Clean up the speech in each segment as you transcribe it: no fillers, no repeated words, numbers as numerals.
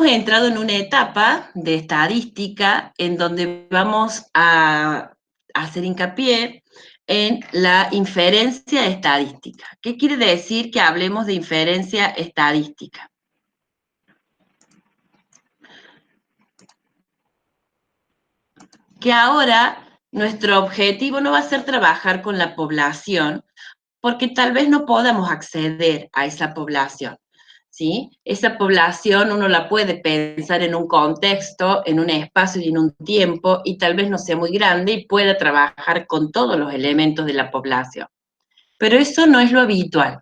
entrado en una etapa de estadística en donde vamos a hacer hincapié en la inferencia estadística. ¿Qué quiere decir que hablemos de inferencia estadística? Que ahora nuestro objetivo no va a ser trabajar con la población, porque tal vez no podamos acceder a esa población, ¿sí? Esa población uno la puede pensar en un contexto, en un espacio y en un tiempo, y tal vez no sea muy grande y pueda trabajar con todos los elementos de la población. Pero eso no es lo habitual.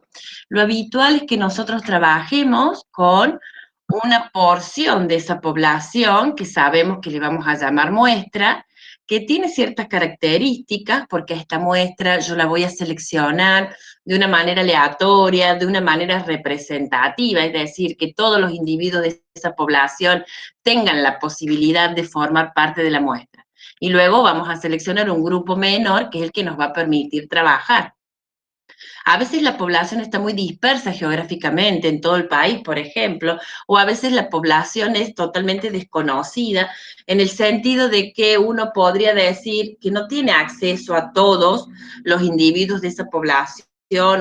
Lo habitual es que nosotros trabajemos con una porción de esa población que sabemos que le vamos a llamar muestra, que tiene ciertas características, porque esta muestra yo la voy a seleccionar de una manera aleatoria, de una manera representativa, es decir, que todos los individuos de esa población tengan la posibilidad de formar parte de la muestra. Y luego vamos a seleccionar un grupo menor, que es el que nos va a permitir trabajar. A veces la población está muy dispersa geográficamente en todo el país, por ejemplo, o a veces la población es totalmente desconocida en el sentido de que uno podría decir que no tiene acceso a todos los individuos de esa población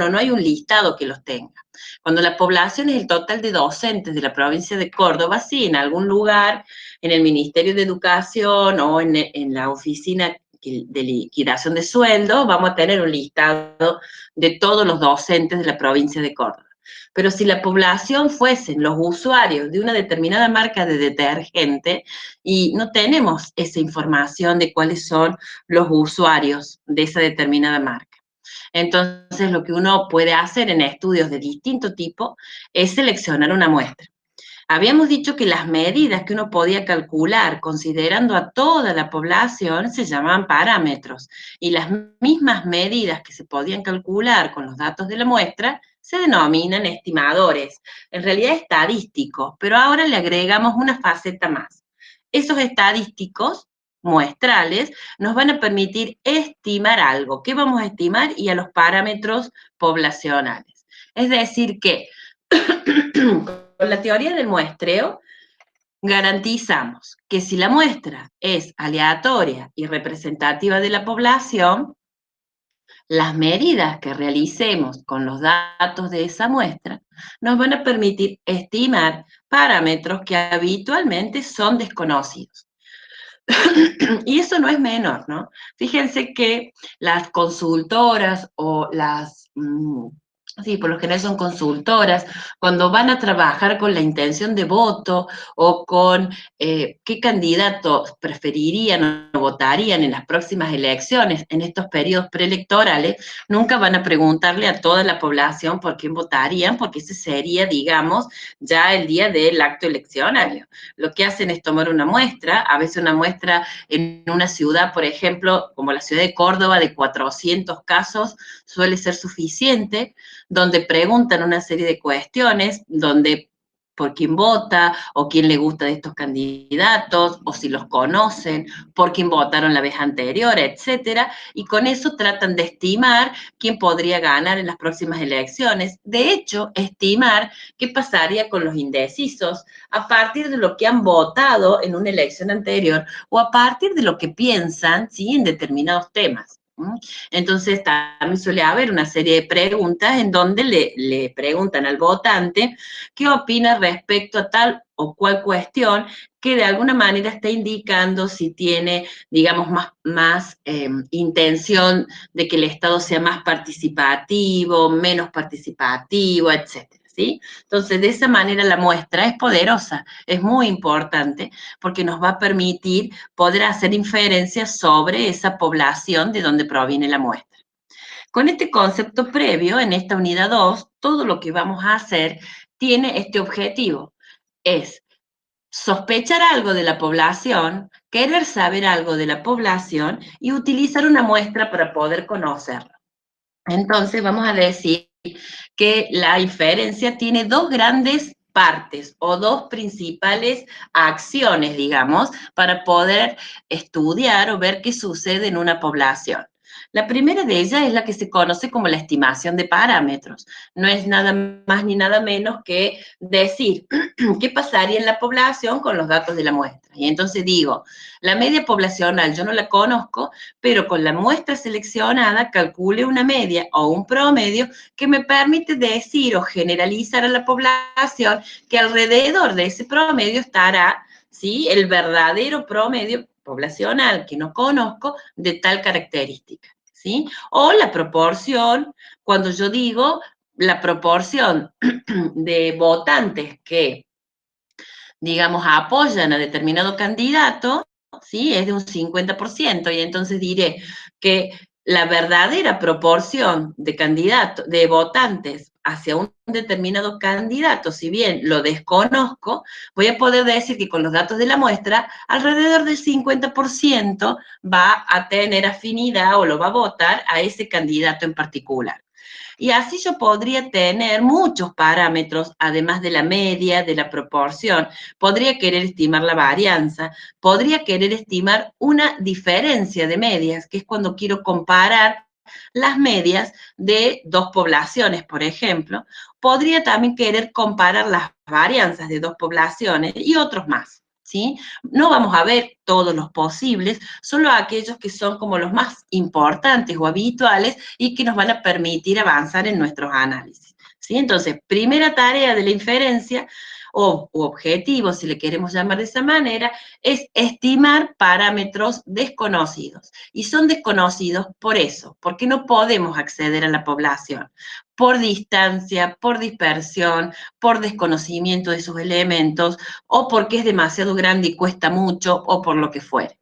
o no hay un listado que los tenga. Cuando la población es el total de docentes de la provincia de Córdoba, sí, en algún lugar, en el Ministerio de Educación o en la oficina de liquidación de sueldo, vamos a tener un listado de todos los docentes de la provincia de Córdoba. Pero si la población fuesen los usuarios de una determinada marca de detergente y no tenemos esa información de cuáles son los usuarios de esa determinada marca. Entonces, lo que uno puede hacer en estudios de distinto tipo es seleccionar una muestra. Habíamos dicho que las medidas que uno podía calcular considerando a toda la población se llamaban parámetros y las mismas medidas que se podían calcular con los datos de la muestra se denominan estimadores, en realidad estadísticos, pero ahora le agregamos una faceta más. Esos estadísticos muestrales nos van a permitir estimar algo. ¿Qué vamos a estimar? Y a los parámetros poblacionales. Es decir que con la teoría del muestreo, garantizamos que si la muestra es aleatoria y representativa de la población, las medidas que realicemos con los datos de esa muestra nos van a permitir estimar parámetros que habitualmente son desconocidos. Y eso no es menor, ¿no? Fíjense que las consultoras o sí, por lo general son consultoras, cuando van a trabajar con la intención de voto o con qué candidatos preferirían o votarían en las próximas elecciones, en estos periodos preelectorales, nunca van a preguntarle a toda la población por quién votarían, porque ese sería, digamos, ya el día del acto eleccionario. Lo que hacen es tomar una muestra, a veces una muestra en una ciudad, por ejemplo, como la ciudad de Córdoba, de 400 casos, suele ser suficiente, donde preguntan una serie de cuestiones, donde por quién vota, o quién le gusta de estos candidatos, o si los conocen, por quién votaron la vez anterior, etcétera, y con eso tratan de estimar quién podría ganar en las próximas elecciones. De hecho, estimar qué pasaría con los indecisos a partir de lo que han votado en una elección anterior o a partir de lo que piensan, ¿sí?, en determinados temas. Entonces, también suele haber una serie de preguntas en donde le preguntan al votante qué opina respecto a tal o cual cuestión que de alguna manera está indicando si tiene, digamos, más intención de que el Estado sea más participativo, menos participativo, etcétera. ¿Sí? Entonces, de esa manera la muestra es poderosa, es muy importante, porque nos va a permitir poder hacer inferencias sobre esa población de donde proviene la muestra. Con este concepto previo, en esta unidad 2, todo lo que vamos a hacer tiene este objetivo, es sospechar algo de la población, querer saber algo de la población y utilizar una muestra para poder conocerlo. Entonces, vamos a decir que la inferencia tiene dos grandes partes o dos principales acciones, digamos, para poder estudiar o ver qué sucede en una población. La primera de ellas es la que se conoce como la estimación de parámetros. No es nada más ni nada menos que decir qué pasaría en la población con los datos de la muestra. Y entonces digo, la media poblacional yo no la conozco, pero con la muestra seleccionada calcule una media o un promedio que me permite decir o generalizar a la población que alrededor de ese promedio estará, ¿sí?, el verdadero promedio poblacional que no conozco de tal característica. ¿Sí? O la proporción, cuando yo digo la proporción de votantes que, digamos, apoyan a determinado candidato, ¿sí?, es de un 50%, y entonces diré que la verdadera proporción de candidatos, de votantes hacia un determinado candidato, si bien lo desconozco, voy a poder decir que con los datos de la muestra, alrededor del 50% va a tener afinidad o lo va a votar a ese candidato en particular. Y así yo podría tener muchos parámetros, además de la media, de la proporción. Podría querer estimar la varianza, podría querer estimar una diferencia de medias, que es cuando quiero comparar las medias de dos poblaciones, por ejemplo. Podría también querer comparar las varianzas de dos poblaciones y otros más. ¿Sí? No vamos a ver todos los posibles, solo aquellos que son como los más importantes o habituales y que nos van a permitir avanzar en nuestros análisis. ¿Sí? Entonces, primera tarea de la inferencia o objetivo, si le queremos llamar de esa manera, es estimar parámetros desconocidos. Y son desconocidos por eso, porque no podemos acceder a la población, por distancia, por dispersión, por desconocimiento de sus elementos, o porque es demasiado grande y cuesta mucho, o por lo que fuere.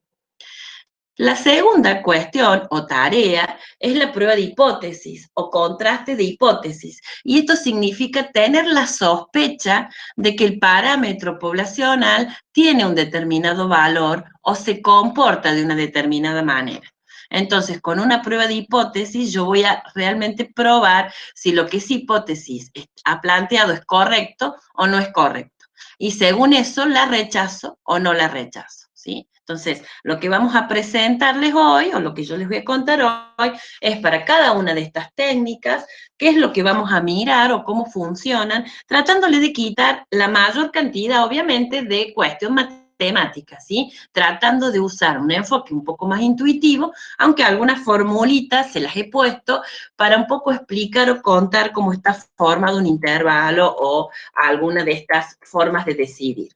La segunda cuestión o tarea es la prueba de hipótesis o contraste de hipótesis. Y esto significa tener la sospecha de que el parámetro poblacional tiene un determinado valor o se comporta de una determinada manera. Entonces, con una prueba de hipótesis, yo voy a realmente probar si lo que esa hipótesis ha planteado es correcto o no es correcto. Y según eso, la rechazo o no la rechazo, ¿sí? Entonces, lo que vamos a presentarles hoy, o lo que yo les voy a contar hoy, es para cada una de estas técnicas, qué es lo que vamos a mirar o cómo funcionan, tratándole de quitar la mayor cantidad, obviamente, de cuestión matemática, ¿sí? Tratando de usar un enfoque un poco más intuitivo, aunque algunas formulitas se las he puesto para un poco explicar o contar cómo está formado un intervalo o alguna de estas formas de decidir.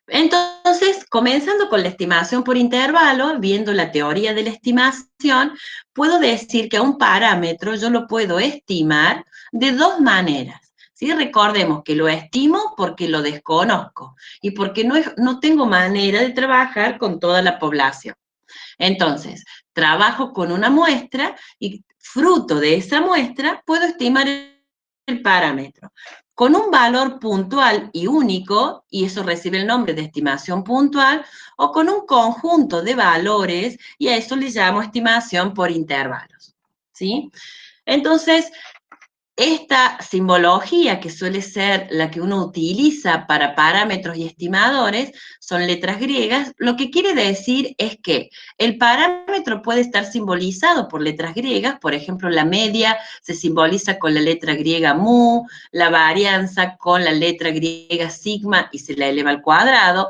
Entonces, comenzando con la estimación por intervalo, viendo la teoría de la estimación, puedo decir que a un parámetro yo lo puedo estimar de dos maneras. ¿Sí? Recordemos que lo estimo porque lo desconozco y porque no tengo manera de trabajar con toda la población. Entonces, trabajo con una muestra y fruto de esa muestra puedo estimar el parámetro con un valor puntual y único, y eso recibe el nombre de estimación puntual, o con un conjunto de valores, y a eso le llamo estimación por intervalos. ¿Sí? Entonces, esta simbología, que suele ser la que uno utiliza para parámetros y estimadores, son letras griegas. Lo que quiere decir es que el parámetro puede estar simbolizado por letras griegas, por ejemplo, la media se simboliza con la letra griega mu, la varianza con la letra griega sigma y se la eleva al cuadrado,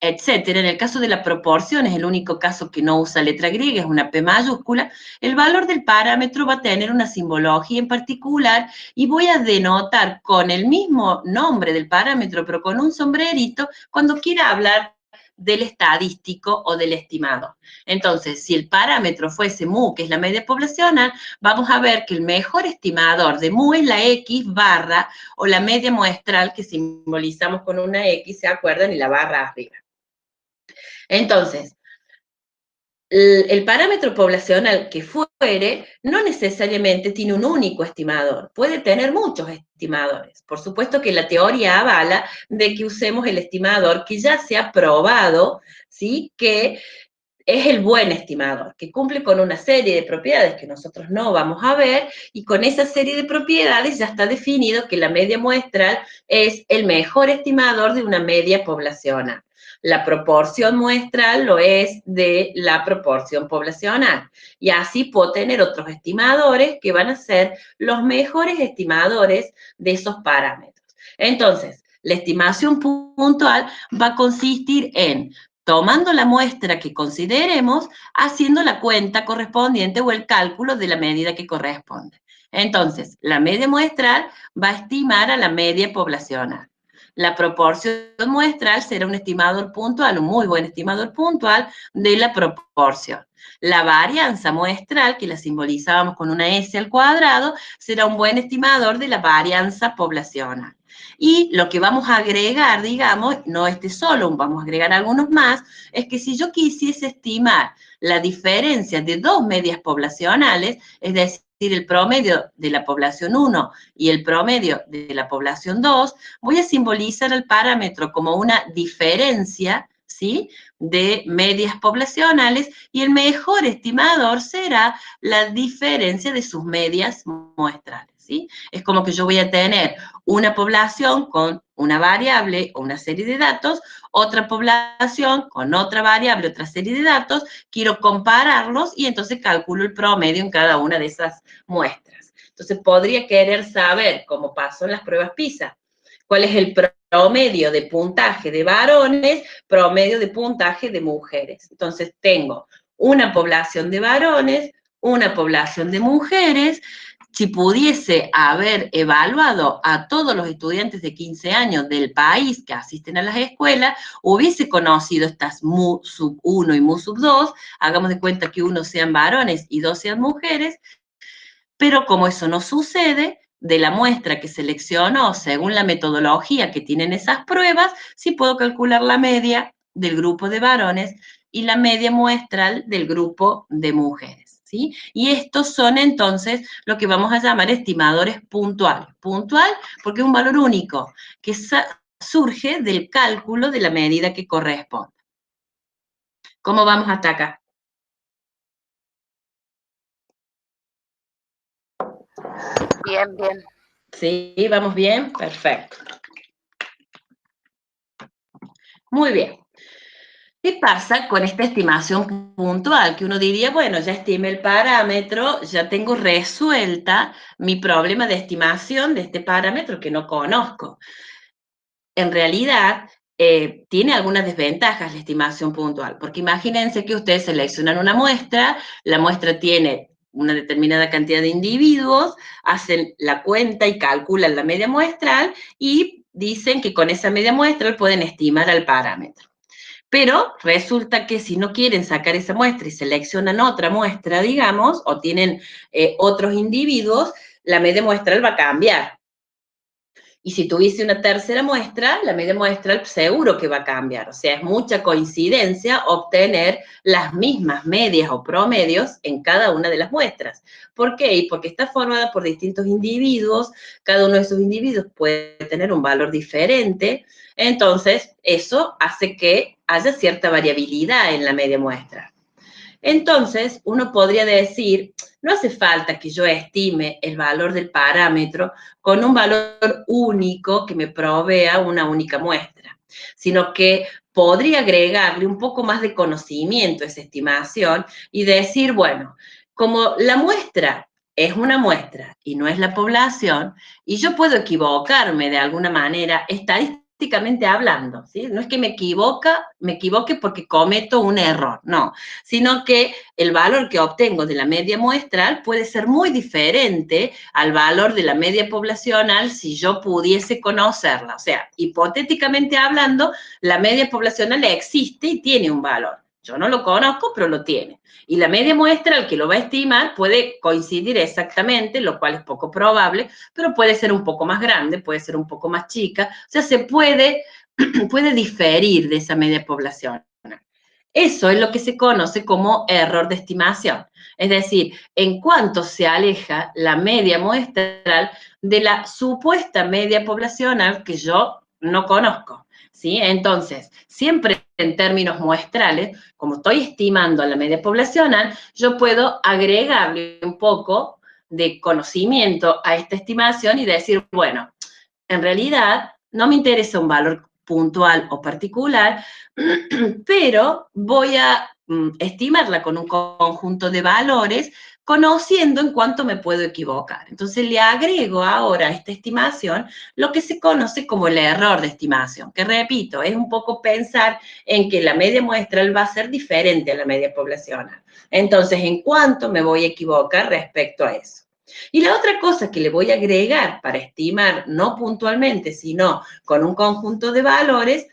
etcétera. En el caso de la proporción, es el único caso que no usa letra griega, es una P mayúscula. El valor del parámetro va a tener una simbología en particular y voy a denotar con el mismo nombre del parámetro, pero con un sombrerito, cuando quiera hablar del estadístico o del estimado. Entonces, si el parámetro fuese mu, que es la media poblacional, vamos a ver que el mejor estimador de mu es la X barra o la media muestral, que simbolizamos con una X, ¿se acuerdan? Y la barra arriba. Entonces, el parámetro poblacional que fuere no necesariamente tiene un único estimador, puede tener muchos estimadores. Por supuesto que la teoría avala de que usemos el estimador que ya se ha probado, ¿sí?, que es el buen estimador, que cumple con una serie de propiedades que nosotros no vamos a ver, y con esa serie de propiedades ya está definido que la media muestral es el mejor estimador de una media poblacional. La proporción muestral lo es de la proporción poblacional. Y así puedo tener otros estimadores que van a ser los mejores estimadores de esos parámetros. Entonces, la estimación puntual va a consistir en tomando la muestra que consideremos, haciendo la cuenta correspondiente o el cálculo de la medida que corresponde. Entonces, la media muestral va a estimar a la media poblacional. La proporción muestral será un estimador puntual, un muy buen estimador puntual de la proporción. La varianza muestral, que la simbolizábamos con una S al cuadrado, será un buen estimador de la varianza poblacional. Y lo que vamos a agregar, digamos, no este solo, vamos a agregar algunos más, es que si yo quisiese estimar la diferencia de dos medias poblacionales, es decir, el promedio de la población 1 y el promedio de la población 2, voy a simbolizar el parámetro como una diferencia, ¿sí?, de medias poblacionales, y el mejor estimador será la diferencia de sus medias muestrales, ¿sí? Es como que yo voy a tener una población con una variable o una serie de datos, otra población con otra variable, otra serie de datos, quiero compararlos y entonces calculo el promedio en cada una de esas muestras. Entonces podría querer saber, como pasó en las pruebas PISA, cuál es el promedio de puntaje de varones, promedio de puntaje de mujeres. Entonces tengo una población de varones, una población de mujeres. Si pudiese haber evaluado a todos los estudiantes de 15 años del país que asisten a las escuelas, hubiese conocido estas MU sub 1 y MU sub 2, hagamos de cuenta que uno sean varones y dos sean mujeres, pero como eso no sucede, de la muestra que seleccionó según la metodología que tienen esas pruebas, sí puedo calcular la media del grupo de varones y la media muestral del grupo de mujeres, ¿sí? Y estos son entonces lo que vamos a llamar estimadores puntuales. Puntual porque es un valor único que surge del cálculo de la medida que corresponde. ¿Cómo vamos hasta acá? Bien, bien. ¿Sí? ¿Vamos bien? Perfecto. Muy bien. ¿Qué pasa con esta estimación puntual? Que uno diría, bueno, ya estimé el parámetro, ya tengo resuelta mi problema de estimación de este parámetro que no conozco. En realidad, tiene algunas desventajas la estimación puntual, porque imagínense que ustedes seleccionan una muestra, la muestra tiene una determinada cantidad de individuos, hacen la cuenta y calculan la media muestral y dicen que con esa media muestral pueden estimar al parámetro. Pero resulta que si no quieren sacar esa muestra y seleccionan otra muestra, digamos, o tienen otros individuos, la media muestral va a cambiar. Y si tuviese una tercera muestra, la media muestral seguro que va a cambiar. O sea, es mucha coincidencia obtener las mismas medias o promedios en cada una de las muestras. ¿Por qué? Porque está formada por distintos individuos, cada uno de esos individuos puede tener un valor diferente, entonces eso hace que haya cierta variabilidad en la media muestra. Entonces, uno podría decir, no hace falta que yo estime el valor del parámetro con un valor único que me provea una única muestra, sino que podría agregarle un poco más de conocimiento a esa estimación y decir, bueno, como la muestra es una muestra y no es la población, y yo puedo equivocarme de alguna manera estadísticamente hablando, ¿sí? No es que me equivoque porque cometo un error, no, sino que el valor que obtengo de la media muestral puede ser muy diferente al valor de la media poblacional si yo pudiese conocerla. O sea, hipotéticamente hablando, la media poblacional existe y tiene un valor. Yo no lo conozco, pero lo tiene. Y la media muestral que lo va a estimar puede coincidir exactamente, lo cual es poco probable, pero puede ser un poco más grande, puede ser un poco más chica. O sea, se puede diferir de esa media poblacional. Eso es lo que se conoce como error de estimación. Es decir, en cuánto se aleja la media muestral de la supuesta media poblacional que yo no conozco. ¿sí? Entonces, siempre en términos muestrales, como estoy estimando la media poblacional, yo puedo agregarle un poco de conocimiento a esta estimación y decir, bueno, en realidad no me interesa un valor puntual o particular, pero voy a estimarla con un conjunto de valores conociendo en cuánto me puedo equivocar. Entonces le agrego ahora a esta estimación lo que se conoce como el error de estimación, que repito, es un poco pensar en que la media muestral va a ser diferente a la media poblacional. Entonces, ¿en cuánto me voy a equivocar respecto a eso? Y la otra cosa que le voy a agregar para estimar, no puntualmente, sino con un conjunto de valores,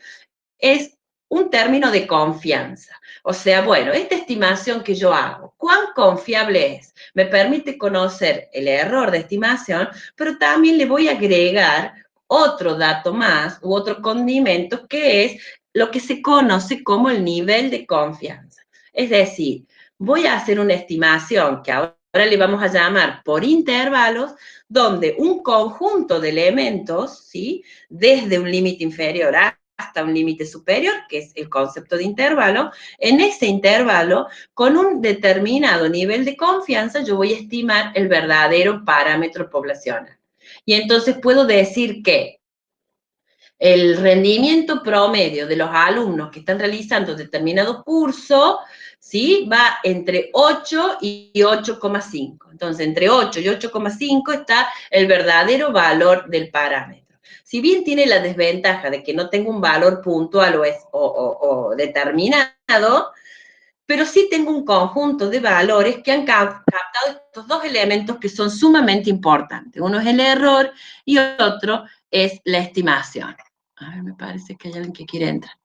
es un término de confianza. O sea, bueno, esta estimación que yo hago, ¿cuán confiable es? Me permite conocer el error de estimación, pero también le voy a agregar otro dato más u otro condimento que es lo que se conoce como el nivel de confianza. Es decir, voy a hacer una estimación que ahora le vamos a llamar por intervalos, donde un conjunto de elementos, ¿sí? Desde un límite inferior hasta un límite superior, que es el concepto de intervalo, en ese intervalo, con un determinado nivel de confianza, yo voy a estimar el verdadero parámetro poblacional. Y entonces puedo decir que el rendimiento promedio de los alumnos que están realizando determinado curso, ¿sí? Va entre 8 y 8,5. Entonces, entre 8 y 8,5 está el verdadero valor del parámetro. Si bien tiene la desventaja de que no tengo un valor puntual o determinado, pero sí tengo un conjunto de valores que han captado estos dos elementos que son sumamente importantes. Uno es el error y otro es la estimación. A ver, me parece que hay alguien que quiere entrar.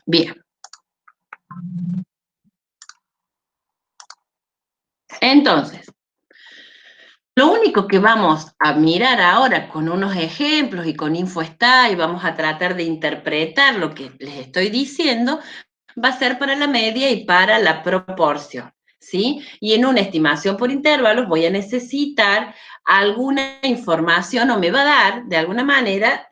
Bien. Entonces, lo único que vamos a mirar ahora con unos ejemplos y con InfoStat y vamos a tratar de interpretar lo que les estoy diciendo, va a ser para la media y para la proporción, ¿sí? Y en una estimación por intervalos voy a necesitar alguna información o me va a dar, de alguna manera,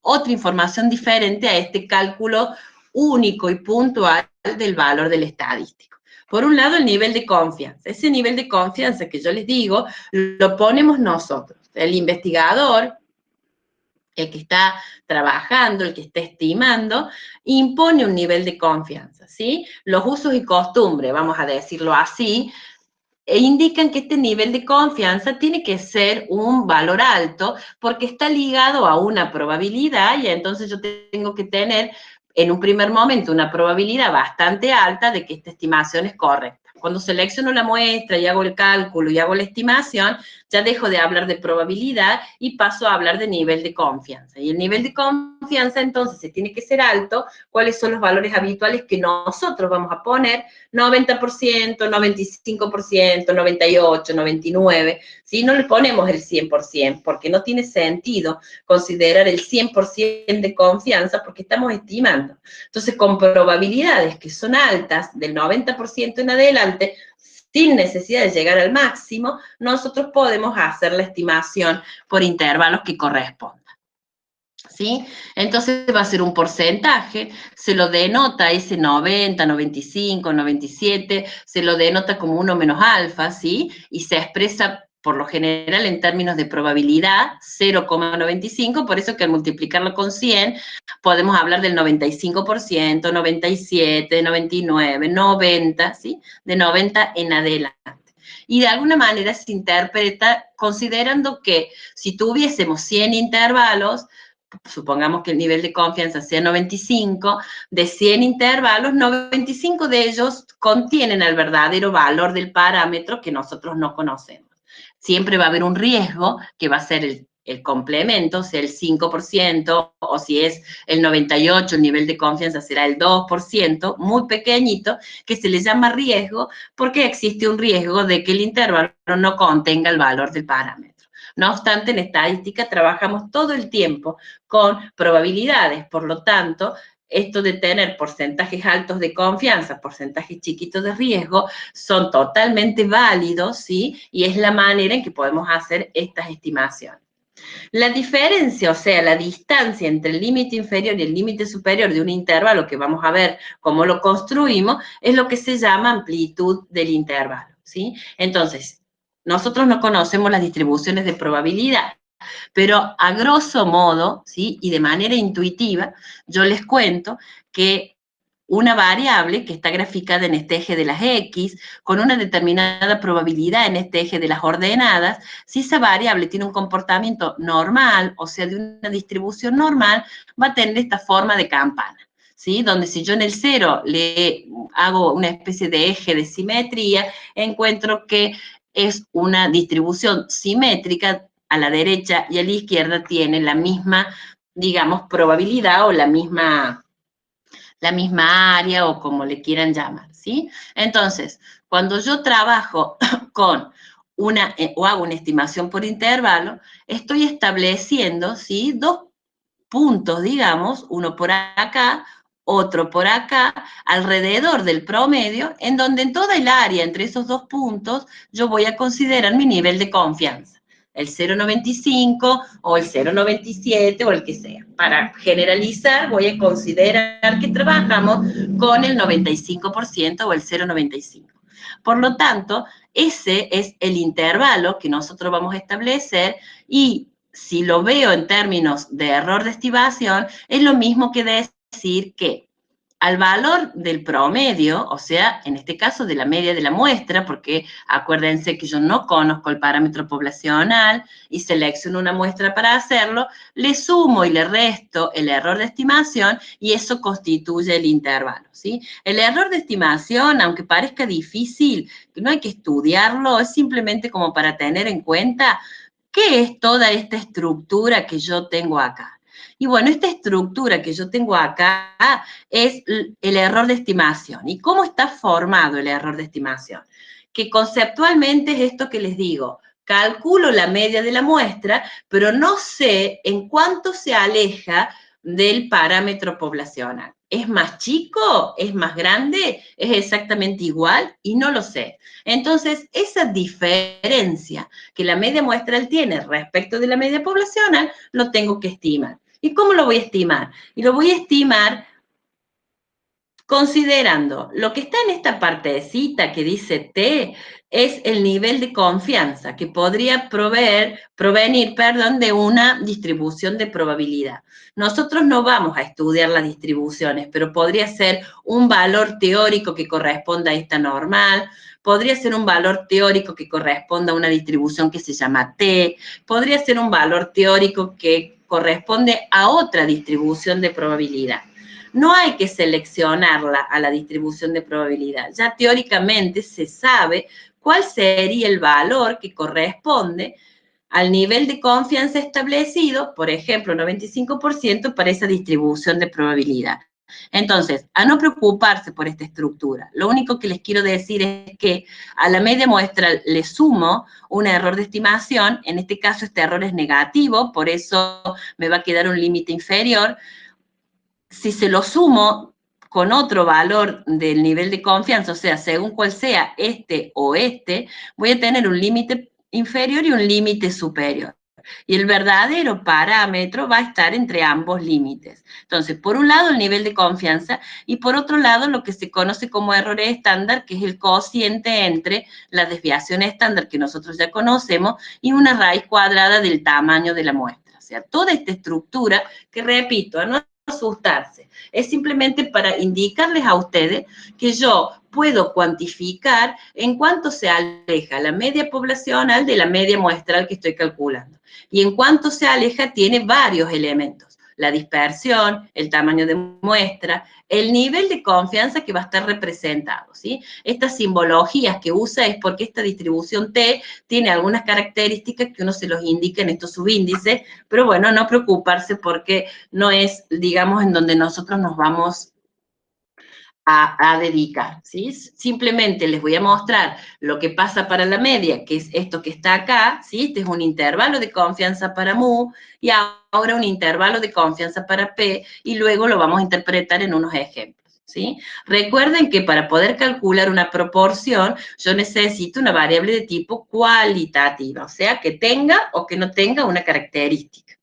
otra información diferente a este cálculo único y puntual del valor del estadístico. Por un lado, el nivel de confianza. Ese nivel de confianza que yo les digo, lo ponemos nosotros. El investigador, el que está trabajando, el que está estimando, impone un nivel de confianza, ¿sí? Los usos y costumbres, vamos a decirlo así, indican que este nivel de confianza tiene que ser un valor alto porque está ligado a una probabilidad y entonces yo tengo que tener en un primer momento una probabilidad bastante alta de que esta estimación es correcta. Cuando selecciono la muestra y hago el cálculo y hago la estimación, ya dejo de hablar de probabilidad y paso a hablar de nivel de confianza. Y el nivel de confianza entonces se tiene que ser alto. ¿Cuáles son los valores habituales que nosotros vamos a poner? 90%, 95%, 98%, 99%, ¿sí? No le ponemos el 100%, porque no tiene sentido considerar el 100% de confianza porque estamos estimando. Entonces, con probabilidades que son altas, del 90% en adelante, sin necesidad de llegar al máximo, nosotros podemos hacer la estimación por intervalos que correspondan. ¿Sí? Entonces va a ser un porcentaje, se lo denota ese 90, 95, 97, se lo denota como 1 menos alfa, ¿sí? Y se expresa por lo general en términos de probabilidad, 0,95, por eso que al multiplicarlo con 100 podemos hablar del 95%, 97, 99, 90, ¿sí? De 90 en adelante. Y de alguna manera se interpreta considerando que si tuviésemos 100 intervalos, supongamos que el nivel de confianza sea 95, de 100 intervalos, 95 de ellos contienen el verdadero valor del parámetro que nosotros no conocemos. Siempre va a haber un riesgo que va a ser el complemento, sea el 5%, o si es el 98, el nivel de confianza será el 2%, muy pequeñito, que se le llama riesgo porque existe un riesgo de que el intervalo no contenga el valor del parámetro. No obstante, en estadística trabajamos todo el tiempo con probabilidades, por lo tanto, esto de tener porcentajes altos de confianza, porcentajes chiquitos de riesgo, son totalmente válidos, ¿sí? Y es la manera en que podemos hacer estas estimaciones. La diferencia, o sea, la distancia entre el límite inferior y el límite superior de un intervalo, que vamos a ver cómo lo construimos, es lo que se llama amplitud del intervalo, ¿sí? Entonces, nosotros no conocemos las distribuciones de probabilidad, pero a grosso modo, ¿sí? Y de manera intuitiva, yo les cuento que una variable que está graficada en este eje de las X, con una determinada probabilidad en este eje de las ordenadas, si esa variable tiene un comportamiento normal, o sea, de una distribución normal, va a tener esta forma de campana, ¿sí? Donde si yo en el 0 le hago una especie de eje de simetría, encuentro que es una distribución simétrica, a la derecha y a la izquierda tiene la misma, digamos, probabilidad o la misma área o como le quieran llamar, ¿sí? Entonces, cuando yo trabajo con o hago una estimación por intervalo, estoy estableciendo, ¿sí? Dos puntos, digamos, uno por acá, otro por acá, alrededor del promedio, en donde en toda el área entre esos dos puntos yo voy a considerar mi nivel de confianza, el 0,95 o el 0,97 o el que sea. Para generalizar voy a considerar que trabajamos con el 95% o el 0,95. Por lo tanto, ese es el intervalo que nosotros vamos a establecer y si lo veo en términos de error de estimación, es lo mismo que decir que al valor del promedio, o sea, en este caso de la media de la muestra, porque acuérdense que yo no conozco el parámetro poblacional y selecciono una muestra para hacerlo, le sumo y le resto el error de estimación y eso constituye el intervalo, ¿sí? El error de estimación, aunque parezca difícil, que no hay que estudiarlo, es simplemente como para tener en cuenta ¿qué es toda esta estructura que yo tengo acá? Y bueno, esta estructura que yo tengo acá es el error de estimación. ¿Y cómo está formado el error de estimación? Que conceptualmente es esto que les digo. Calculo la media de la muestra, pero no sé en cuánto se aleja del parámetro poblacional. ¿Es más chico? ¿Es más grande? ¿Es exactamente igual? Y no lo sé. Entonces, esa diferencia que la media muestral tiene respecto de la media poblacional, lo tengo que estimar. ¿Y cómo lo voy a estimar? Y lo voy a estimar considerando lo que está en esta partecita que dice T, es el nivel de confianza que podría provenir, de una distribución de probabilidad. Nosotros no vamos a estudiar las distribuciones, pero podría ser un valor teórico que corresponda a esta normal, podría ser un valor teórico que corresponda a una distribución que se llama T, podría ser un valor teórico que corresponde a otra distribución de probabilidad. No hay que seleccionarla a la distribución de probabilidad. Ya teóricamente se sabe cuál sería el valor que corresponde al nivel de confianza establecido, por ejemplo, 95% para esa distribución de probabilidad. Entonces, a no preocuparse por esta estructura. Lo único que les quiero decir es que a la media muestral le sumo un error de estimación, en este caso este error es negativo, por eso me va a quedar un límite inferior. Si se lo sumo con otro valor del nivel de confianza, o sea, según cuál sea este o este, voy a tener un límite inferior y un límite superior. Y el verdadero parámetro va a estar entre ambos límites. Entonces, por un lado, el nivel de confianza y por otro lado, lo que se conoce como errores estándar, que es el cociente entre la desviación estándar que nosotros ya conocemos y una raíz cuadrada del tamaño de la muestra. O sea, toda esta estructura que, repito, no asustarse, es simplemente para indicarles a ustedes que yo puedo cuantificar en cuánto se aleja la media poblacional de la media muestral que estoy calculando. Y en cuánto se aleja tiene varios elementos. La dispersión, el tamaño de muestra, el nivel de confianza que va a estar representado, ¿sí? Estas simbologías que usa es porque esta distribución T tiene algunas características que uno se los indica en estos subíndices, pero bueno, no preocuparse porque no es, digamos, en donde nosotros nos vamos a dedicar, ¿sí? Simplemente les voy a mostrar lo que pasa para la media, que es esto que está acá, ¿sí? Este es un intervalo de confianza para mu, y ahora un intervalo de confianza para P, y luego lo vamos a interpretar en unos ejemplos. ¿sí? Recuerden que para poder calcular una proporción, yo necesito una variable de tipo cualitativa, o sea, que tenga o que no tenga una característica.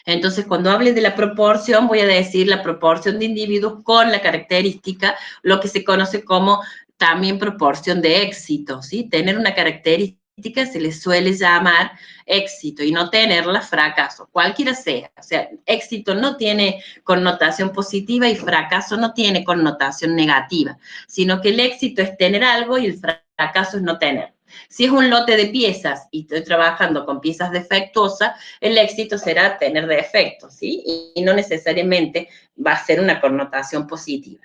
Entonces, cuando hable de la proporción, voy a decir la proporción de individuos con la característica, lo que se conoce como también proporción de éxito, ¿sí? Tener una característica se le suele llamar éxito y no tenerla fracaso, cualquiera sea. O sea, éxito no tiene connotación positiva y fracaso no tiene connotación negativa, sino que el éxito es tener algo y el fracaso es no tener. Si es un lote de piezas y estoy trabajando con piezas defectuosas, el éxito será tener defectos, ¿sí? Y no necesariamente va a ser una connotación positiva.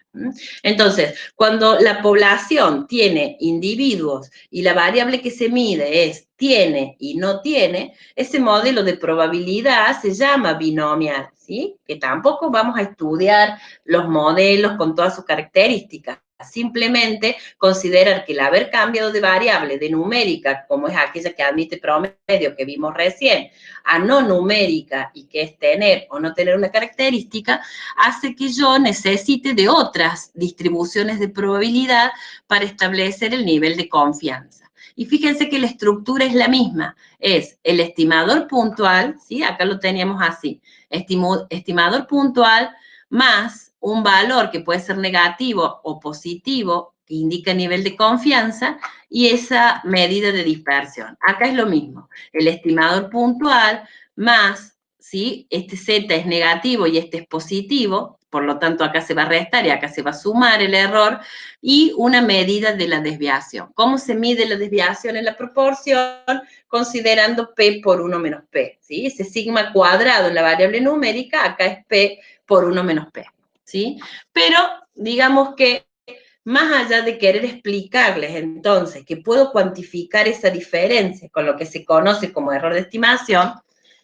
Entonces, cuando la población tiene individuos y la variable que se mide es tiene y no tiene, ese modelo de probabilidad se llama binomial, ¿sí? Que tampoco vamos a estudiar los modelos con todas sus características. Simplemente considerar que el haber cambiado de variable de numérica, como es aquella que admite promedio que vimos recién, a no numérica y que es tener o no tener una característica, hace que yo necesite de otras distribuciones de probabilidad para establecer el nivel de confianza. Y fíjense que la estructura es la misma, es el estimador puntual, ¿sí? Acá lo teníamos así, estimador puntual más un valor que puede ser negativo o positivo, que indica nivel de confianza, y esa medida de dispersión. Acá es lo mismo, el estimador puntual más, ¿sí? Este Z es negativo y este es positivo, por lo tanto acá se va a restar y acá se va a sumar el error, y una medida de la desviación. ¿Cómo se mide la desviación en la proporción? Considerando P por 1 menos P, ¿sí? Ese sigma cuadrado en la variable numérica, acá es P por 1 menos P. ¿Sí? Pero digamos que más allá de querer explicarles entonces que puedo cuantificar esa diferencia con lo que se conoce como error de estimación,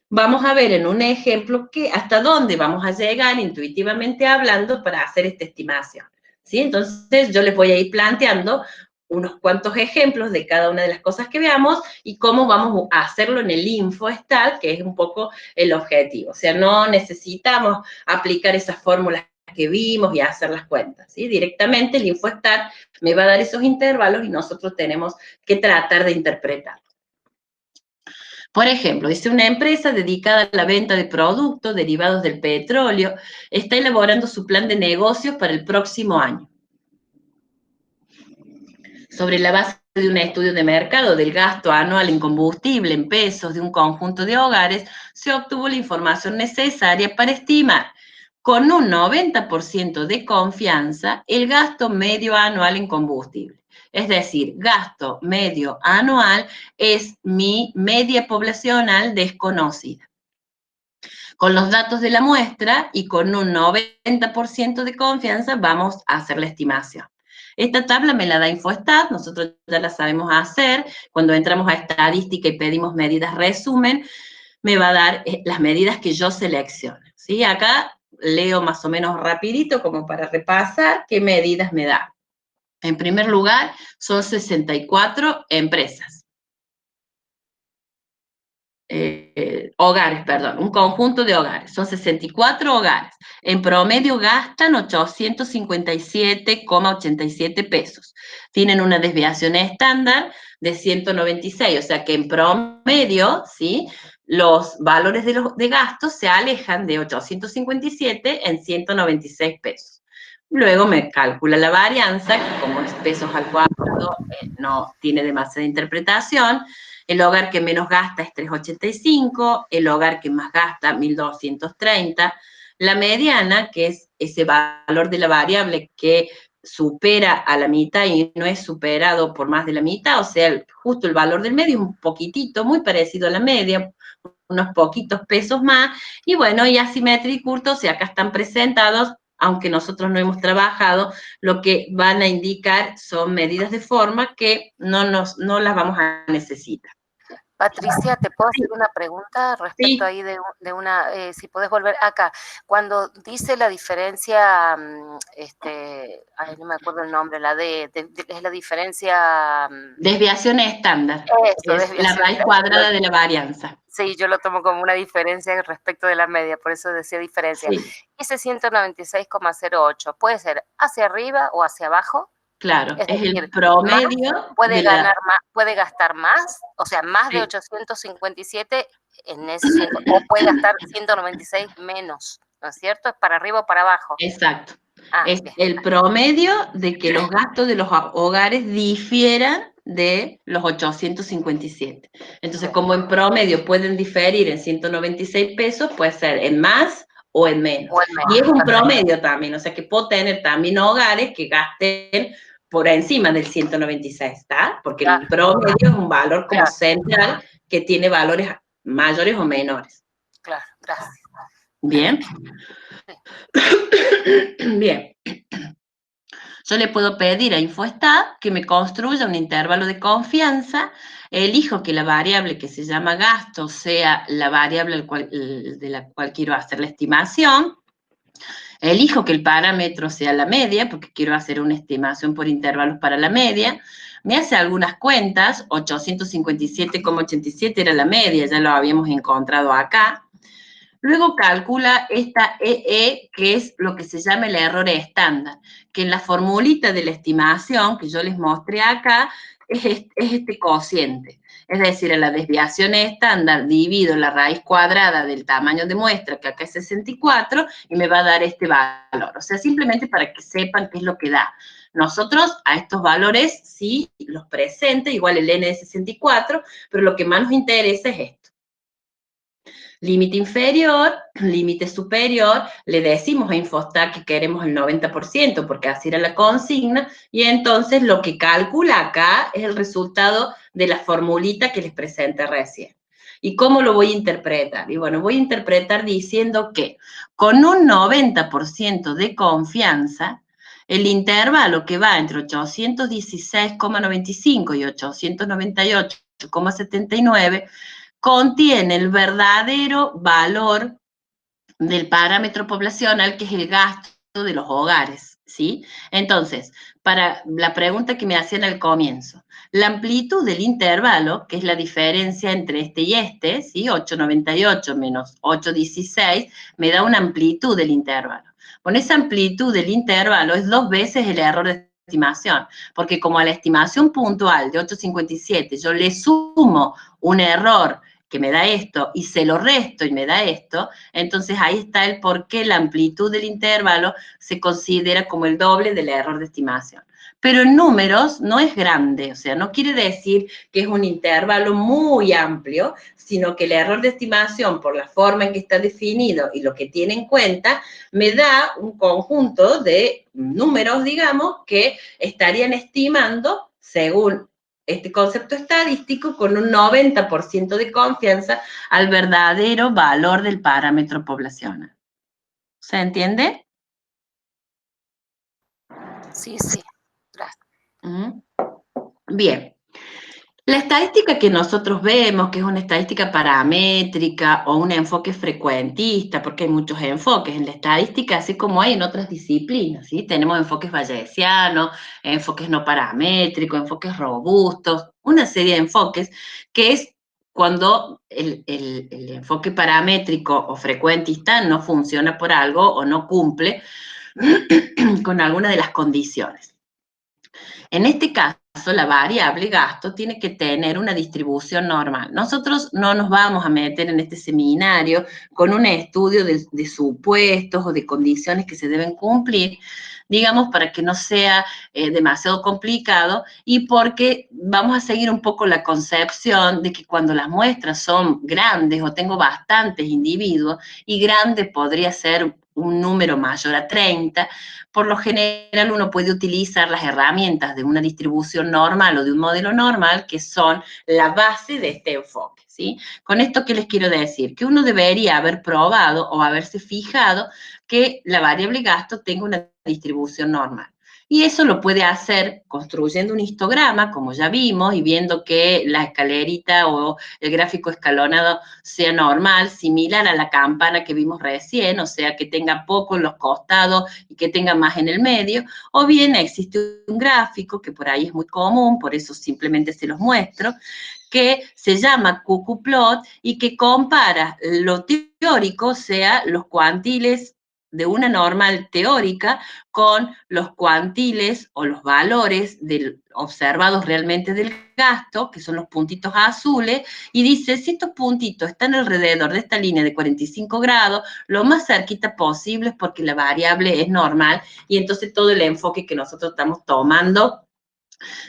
vamos a ver en un ejemplo que hasta dónde vamos a llegar intuitivamente hablando para hacer esta estimación. ¿Sí? Entonces yo les voy a ir planteando unos cuantos ejemplos de cada una de las cosas que veamos y cómo vamos a hacerlo en el InfoStat, que es un poco el objetivo. O sea, no necesitamos aplicar esas fórmulas que vimos y hacer las cuentas, ¿sí? Directamente el InfoStat me va a dar esos intervalos y nosotros tenemos que tratar de interpretar. Por ejemplo, dice una empresa dedicada a la venta de productos derivados del petróleo, está elaborando su plan de negocios para el próximo año. Sobre la base de un estudio de mercado del gasto anual en combustible en pesos de un conjunto de hogares, se obtuvo la información necesaria para estimar con un 90% de confianza el gasto medio anual en combustible. Es decir, gasto medio anual es mi media poblacional desconocida. Con los datos de la muestra y con un 90% de confianza vamos a hacer la estimación. Esta tabla me la da InfoStat, nosotros ya la sabemos hacer. Cuando entramos a estadística y pedimos medidas resumen, me va a dar las medidas que yo selecciono. ¿Sí? Acá leo más o menos rapidito como para repasar qué medidas me da. En primer lugar, son 64 empresas. Hogares, perdón, un conjunto de hogares, son 64 hogares. En promedio gastan 857,87 pesos. Tienen una desviación estándar de 196, o sea que en promedio, ¿sí? Los valores de gastos se alejan de 857 en 196 pesos. Luego me calcula la varianza, que como es pesos al cuadrado, no tiene demasiada interpretación. El hogar que menos gasta es 385, el hogar que más gasta 1230. La mediana, que es ese valor de la variable que supera a la mitad y no es superado por más de la mitad, o sea, justo el valor del medio es un poquitito, muy parecido a la media, unos poquitos pesos más, y bueno, y asimetría y curto, o sea, acá están presentados, aunque nosotros no hemos trabajado, lo que van a indicar son medidas de forma que no las vamos a necesitar. Patricia, ¿te puedo hacer una pregunta respecto Sí, ahí de una, si podés volver acá? Cuando dice la diferencia, ay, no me acuerdo el nombre, es la diferencia, desviación estándar. eso, Es la desviación. raíz cuadrada de la varianza. Sí, yo lo tomo como una diferencia respecto de la media, por eso decía diferencia. Sí, Ese 196,08, ¿puede ser hacia arriba o hacia abajo? claro. Es Es el decir, más, promedio puede de ganar la... más, puede gastar más, o sea, más de Sí, 857 en ese 100, o puede gastar 196 menos, ¿no es cierto? ¿Es para arriba o para abajo? exacto. Ah, Es bien, el promedio de que los gastos de los hogares difieran de los 857. Entonces, bien. como en promedio pueden diferir en 196 pesos, puede ser en más o en menos. O en Y es menos, un perfecto. promedio también, o sea que puedo tener también hogares que gasten por encima del 196, ¿está? Porque Claro, el promedio es un valor como claro, central que tiene valores mayores o menores. claro, gracias. Bien, Sí. bien. Yo le puedo pedir a InfoStat que me construya un intervalo de confianza, elijo que la variable que se llama gasto sea la variable de la cual quiero hacer la estimación, elijo que el parámetro sea la media, porque quiero hacer una estimación por intervalos para la media, me hace algunas cuentas, 857,87 era la media, ya lo habíamos encontrado acá. Luego calcula esta EE, que es lo que se llama el error estándar, que en la formulita de la estimación que yo les mostré acá es este cociente. Es decir, a la desviación estándar divido la raíz cuadrada del tamaño de muestra, que acá es 64, y me va a dar este valor. O sea, simplemente para que sepan qué es lo que da. Nosotros a estos valores sí los presenta, igual el N de 64, pero lo que más nos interesa es esto. Límite inferior, límite superior, le decimos a Infostat que queremos el 90%, porque así era la consigna, y entonces lo que calcula acá es el resultado de la formulita que les presenté recién. ¿Y cómo lo voy a interpretar? Y bueno, voy a interpretar diciendo que con un 90% de confianza, el intervalo que va entre 816,95 y 898,79 contiene el verdadero valor del parámetro poblacional, que es el gasto de los hogares, ¿sí? Entonces, para la pregunta que me hacían al comienzo, la amplitud del intervalo, que es la diferencia entre este y este, ¿sí? 898 menos 816, me da una amplitud del intervalo. Con esa amplitud del intervalo es 2 veces el error de estimación, porque como a la estimación puntual de 857 yo le sumo un error que me da esto y se lo resto y me da esto, entonces ahí está el por qué la amplitud del intervalo se considera como el doble del error de estimación. Pero en números no es grande, o sea, no quiere decir que es un intervalo muy amplio, sino que el error de estimación, por la forma en que está definido y lo que tiene en cuenta, me da un conjunto de números, digamos, que estarían estimando, según este concepto estadístico, con un 90% de confianza al verdadero valor del parámetro poblacional. ¿Se entiende? Sí, sí, gracias. Bien. La estadística que nosotros vemos, que es una estadística paramétrica o un enfoque frecuentista, porque hay muchos enfoques en la estadística, así como hay en otras disciplinas, ¿sí? Tenemos enfoques bayesianos, enfoques no paramétricos, enfoques robustos, una serie de enfoques que es cuando el enfoque paramétrico o frecuentista no funciona por algo o no cumple con alguna de las condiciones. En este caso, la variable gasto tiene que tener una distribución normal. Nosotros no nos vamos a meter en este seminario con un estudio de supuestos o de condiciones que se deben cumplir, digamos, para que no sea demasiado complicado y porque vamos a seguir un poco la concepción de que cuando las muestras son grandes o tengo bastantes individuos, y grande podría ser un número mayor a 30, por lo general uno puede utilizar las herramientas de una distribución normal o de un modelo normal, que son la base de este enfoque, ¿sí? Con esto, ¿qué les quiero decir? Que uno debería haber probado o haberse fijado que la variable gasto tenga una distribución normal. Y eso lo puede hacer construyendo un histograma, como ya vimos, y viendo que la escalerita o el gráfico escalonado sea normal, similar a la campana que vimos recién, o sea, que tenga poco en los costados y que tenga más en el medio, o bien existe un gráfico, que por ahí es muy común, por eso simplemente se los muestro, que se llama QQ-plot y que compara lo teórico, o sea, los cuantiles de una normal teórica con los cuantiles o los valores observados realmente del gasto, que son los puntitos azules, y dice, si estos puntitos están alrededor de esta línea de 45 grados, lo más cerquita posible es porque la variable es normal, y entonces todo el enfoque que nosotros estamos tomando,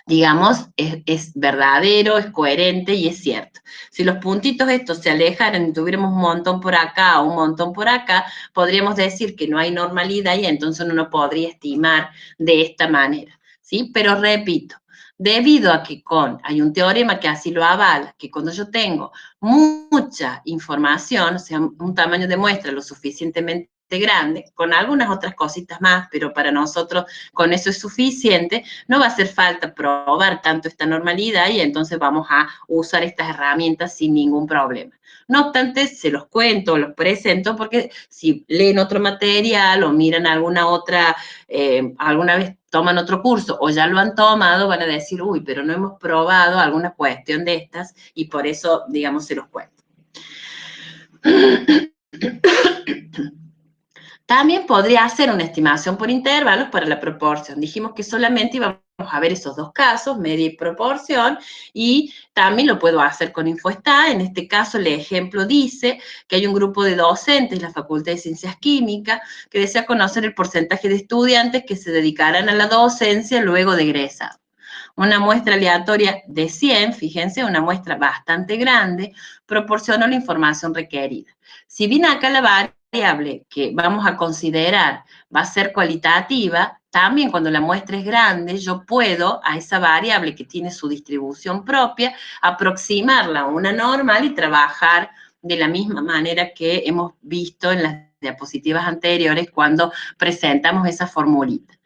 digamos, es verdadero, es coherente y es cierto. Si los puntitos estos se alejaran y tuviéramos un montón por acá o un montón por acá, podríamos decir que no hay normalidad y entonces uno no podría estimar de esta manera, ¿sí? Pero repito, debido a que hay un teorema que así lo avala, que cuando yo tengo mucha información, o sea, un tamaño de muestra lo suficientemente grande, con algunas otras cositas más, pero para nosotros con eso es suficiente, no va a hacer falta probar tanto esta normalidad y entonces vamos a usar estas herramientas sin ningún problema. No obstante, se los cuento, los presento, porque si leen otro material o miran alguna vez toman otro curso o ya lo han tomado, van a decir, uy, pero no hemos probado alguna cuestión de estas y por eso, digamos, se los cuento. También podría hacer una estimación por intervalos para la proporción. Dijimos que solamente íbamos a ver esos dos casos, media y proporción, y también lo puedo hacer con InfoStat. En este caso, el ejemplo dice que hay un grupo de docentes de la Facultad de Ciencias Químicas que desea conocer el porcentaje de estudiantes que se dedicarán a la docencia luego de egresar. Una muestra aleatoria de 100, fíjense, una muestra bastante grande, proporcionó la información requerida. Si bien acá la variable que vamos a considerar va a ser cualitativa, también cuando la muestra es grande, yo puedo a esa variable que tiene su distribución propia, aproximarla a una normal y trabajar de la misma manera que hemos visto en las diapositivas anteriores cuando presentamos esa formulita.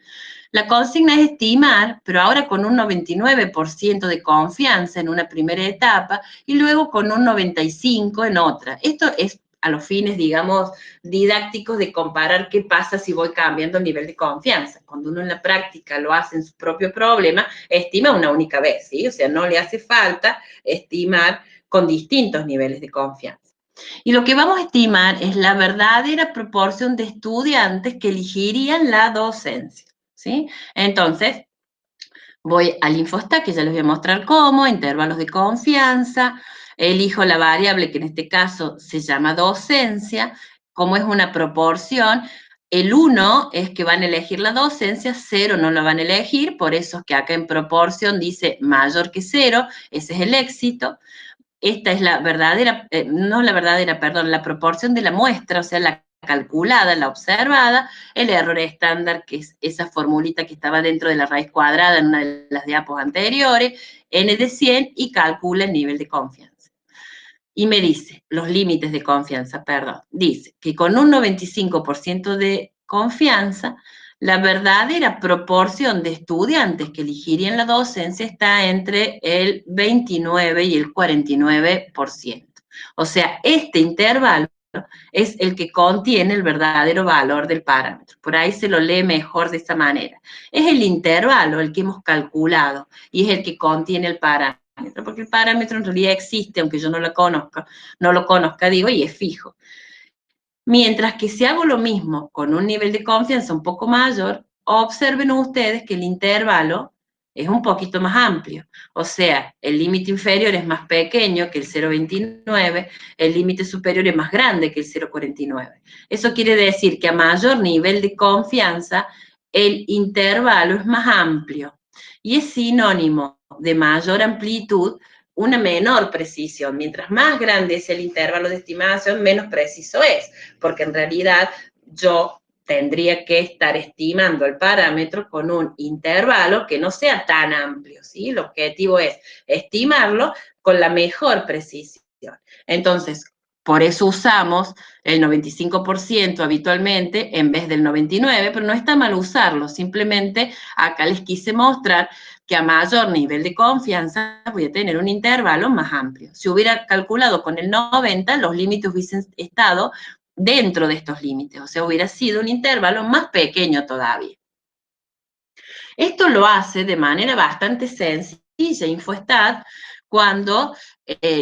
La consigna es estimar, pero ahora con un 99% de confianza en una primera etapa y luego con un 95% en otra. Esto es a los fines, digamos, didácticos de comparar qué pasa si voy cambiando el nivel de confianza. Cuando uno en la práctica lo hace en su propio problema, estima una única vez, ¿sí? O sea, no le hace falta estimar con distintos niveles de confianza. Y lo que vamos a estimar es la verdadera proporción de estudiantes que elegirían la docencia, ¿sí? Entonces, voy al InfoStat, que ya les voy a mostrar cómo, intervalos de confianza, elijo la variable que en este caso se llama docencia, como es una proporción, el 1 es que van a elegir la docencia, 0 no la van a elegir, por eso es que acá en proporción dice mayor que 0, ese es el éxito. Esta es la verdadera, no la verdadera, perdón, la proporción de la muestra, o sea, la calculada, la observada, el error estándar, que es esa formulita que estaba dentro de la raíz cuadrada en una de las diapos anteriores, n de 100, y calcula el nivel de confianza. Y me dice, los límites de confianza, perdón, dice que con un 95% de confianza, la verdadera proporción de estudiantes que elegirían la docencia está entre el 29 y el 49%. O sea, este intervalo es el que contiene el verdadero valor del parámetro. Por ahí se lo lee mejor de esta manera. Es el intervalo el que hemos calculado y es el que contiene el parámetro, porque el parámetro en realidad existe, aunque yo no lo conozca, digo, y es fijo. Mientras que si hago lo mismo con un nivel de confianza un poco mayor, observen ustedes que el intervalo es un poquito más amplio. O sea, el límite inferior es más pequeño que el 0,29, el límite superior es más grande que el 0,49. Eso quiere decir que a mayor nivel de confianza, el intervalo es más amplio y es sinónimo de mayor amplitud, una menor precisión. Mientras más grande es el intervalo de estimación, menos preciso es, porque en realidad yo tendría que estar estimando el parámetro con un intervalo que no sea tan amplio, ¿sí? El objetivo es estimarlo con la mejor precisión. Entonces, Por eso usamos el 95% habitualmente en vez del 99%, pero no está mal usarlo, simplemente acá les quise mostrar que a mayor nivel de confianza voy a tener un intervalo más amplio. Si hubiera calculado con el 90, los límites hubiesen estado dentro de estos límites, o sea, hubiera sido un intervalo más pequeño todavía. Esto lo hace de manera bastante sencilla InfoStat cuando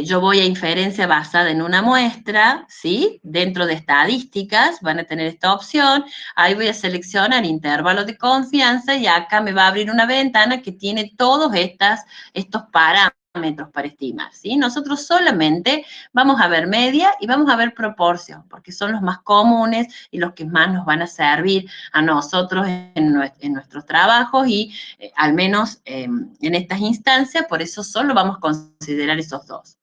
yo voy a inferencia basada en una muestra, ¿sí? Dentro de estadísticas van a tener esta opción, ahí voy a seleccionar intervalos de confianza y acá me va a abrir una ventana que tiene todos estos parámetros para estimar, ¿sí? Nosotros solamente vamos a ver media y vamos a ver proporción, porque son los más comunes y los que más nos van a servir a nosotros en nuestros trabajos y al menos en estas instancias, por eso solo vamos a considerar esos dos.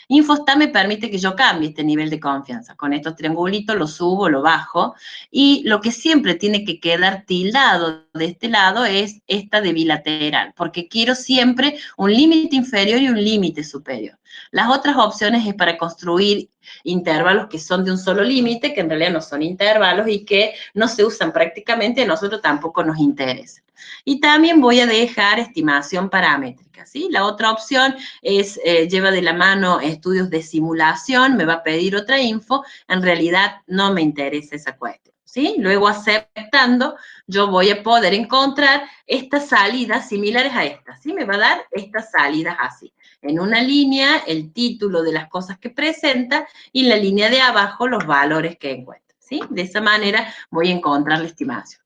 InfoStat me permite que yo cambie este nivel de confianza. Con estos triangulitos lo subo, lo bajo, y lo que siempre tiene que quedar tildado de este lado es esta de bilateral, porque quiero siempre un límite inferior y un límite superior. Las otras opciones es para construir intervalos que son de un solo límite, que en realidad no son intervalos y que no se usan prácticamente, a nosotros tampoco nos interesa. Y también voy a dejar estimación paramétrica, ¿sí? La otra opción es, lleva de la mano estudios de simulación, me va a pedir otra info, en realidad no me interesa esa cuestión, ¿sí? Luego aceptando, yo voy a poder encontrar estas salidas similares a estas, ¿sí? Me va a dar estas salidas así. En una línea, el título de las cosas que presenta y en la línea de abajo los valores que encuentra, ¿sí? De esa manera voy a encontrar la estimación.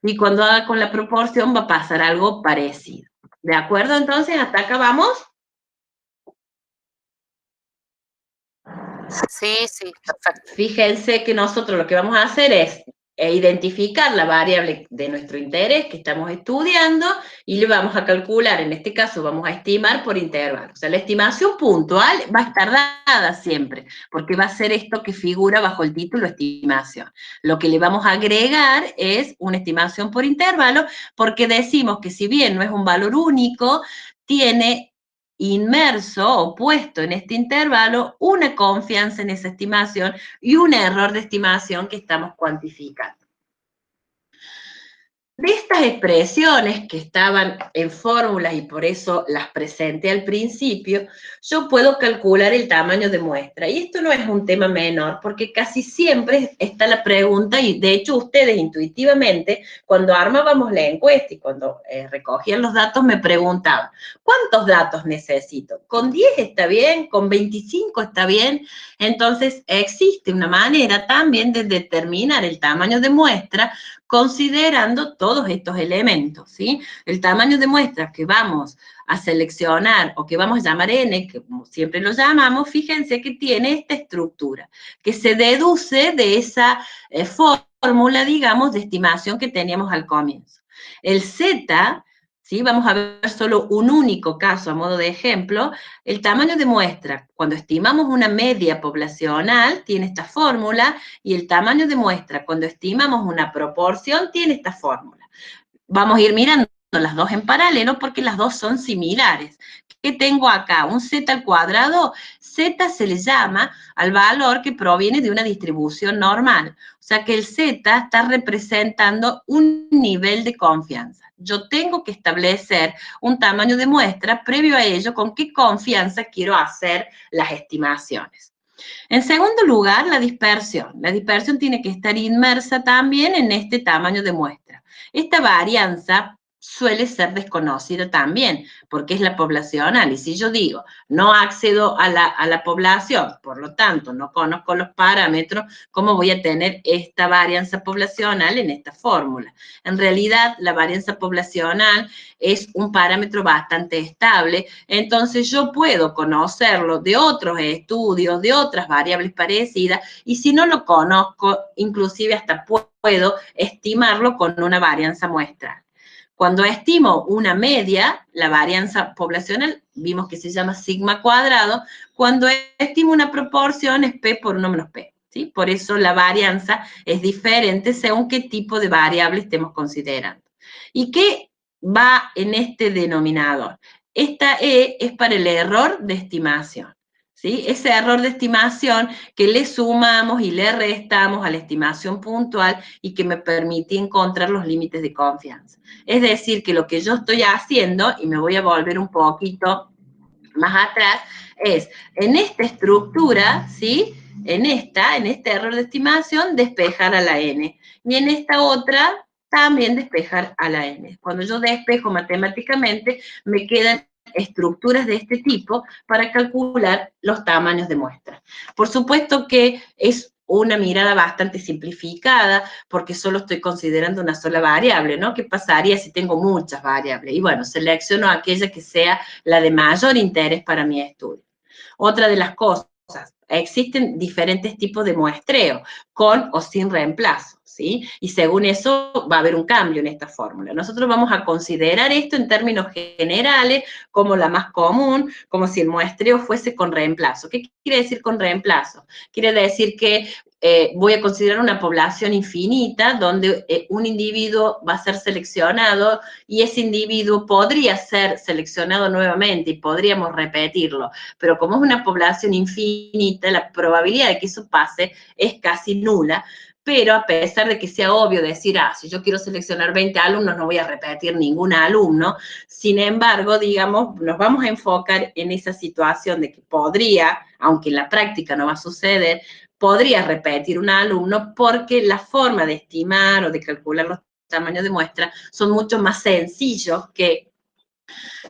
Y cuando haga con la proporción va a pasar algo parecido. ¿De acuerdo? Entonces, ¿hasta acá vamos? Sí, sí, perfecto. Fíjense que nosotros lo que vamos a hacer es identificar la variable de nuestro interés que estamos estudiando y le vamos a calcular, en este caso vamos a estimar por intervalo. O sea, la estimación puntual va a estar dada siempre, porque va a ser esto que figura bajo el título estimación. Lo que le vamos a agregar es una estimación por intervalo, porque decimos que si bien no es un valor único, tiene inmerso o puesto en este intervalo una confianza en esa estimación y un error de estimación que estamos cuantificando. De estas expresiones que estaban en fórmulas y por eso las presenté al principio, yo puedo calcular el tamaño de muestra. Y esto no es un tema menor, porque casi siempre está la pregunta, y de hecho ustedes intuitivamente, cuando armábamos la encuesta y cuando recogían los datos, me preguntaban, ¿cuántos datos necesito? ¿Con 10 está bien? ¿Con 25 está bien? Entonces, existe una manera también de determinar el tamaño de muestra considerando todos estos elementos, ¿sí? El tamaño de muestra que vamos a seleccionar o que vamos a llamar N, que como siempre lo llamamos, fíjense que tiene esta estructura, que se deduce de esa fórmula, digamos, de estimación que teníamos al comienzo. El Z, ¿sí? Vamos a ver solo un único caso a modo de ejemplo. El tamaño de muestra, cuando estimamos una media poblacional, tiene esta fórmula, y el tamaño de muestra, cuando estimamos una proporción, tiene esta fórmula. Vamos a ir mirando las dos en paralelo porque las dos son similares. ¿Qué tengo acá? Un z al cuadrado. Z se le llama al valor que proviene de una distribución normal. O sea que el z está representando un nivel de confianza. Yo tengo que establecer un tamaño de muestra previo a ello con qué confianza quiero hacer las estimaciones. En segundo lugar, la dispersión. La dispersión tiene que estar inmersa también en este tamaño de muestra. Esta varianza suele ser desconocida también, porque es la poblacional. Y si yo digo, no accedo a la población, por lo tanto, no conozco los parámetros, ¿cómo voy a tener esta varianza poblacional en esta fórmula? En realidad, la varianza poblacional es un parámetro bastante estable, entonces yo puedo conocerlo de otros estudios, de otras variables parecidas, y si no lo conozco, inclusive hasta puedo estimarlo con una varianza muestral. Cuando estimo una media, la varianza poblacional, vimos que se llama sigma cuadrado, cuando estimo una proporción es P por 1 menos P. ¿Sí? Por eso la varianza es diferente según qué tipo de variable estemos considerando. ¿Y qué va en este denominador? Esta E es para el error de estimación. ¿sí? Ese error de estimación que le sumamos y le restamos a la estimación puntual y que me permite encontrar los límites de confianza. Es decir, que lo que yo estoy haciendo, y me voy a volver un poquito más atrás, es en esta estructura, ¿sí? En este error de estimación, despejar a la n. Y en esta otra, también despejar a la n. Cuando yo despejo matemáticamente, me quedan estructuras de este tipo para calcular los tamaños de muestra. Por supuesto que es una mirada bastante simplificada, porque solo estoy considerando una sola variable, ¿no? ¿Qué pasaría si tengo muchas variables? Y bueno, selecciono aquella que sea la de mayor interés para mi estudio. Otra de las cosas, existen diferentes tipos de muestreo, con o sin reemplazo, ¿sí? Y según eso va a haber un cambio en esta fórmula. Nosotros vamos a considerar esto en términos generales como la más común, como si el muestreo fuese con reemplazo. ¿Qué quiere decir con reemplazo? Quiere decir que voy a considerar una población infinita donde un individuo va a ser seleccionado y ese individuo podría ser seleccionado nuevamente y podríamos repetirlo, pero como es una población infinita, la probabilidad de que eso pase es casi nula, pero a pesar de que sea obvio decir, si yo quiero seleccionar 20 alumnos, no voy a repetir ningún alumno, sin embargo, digamos, nos vamos a enfocar en esa situación de que podría, aunque en la práctica no va a suceder, podría repetir un alumno porque la forma de estimar o de calcular los tamaños de muestra son mucho más sencillos que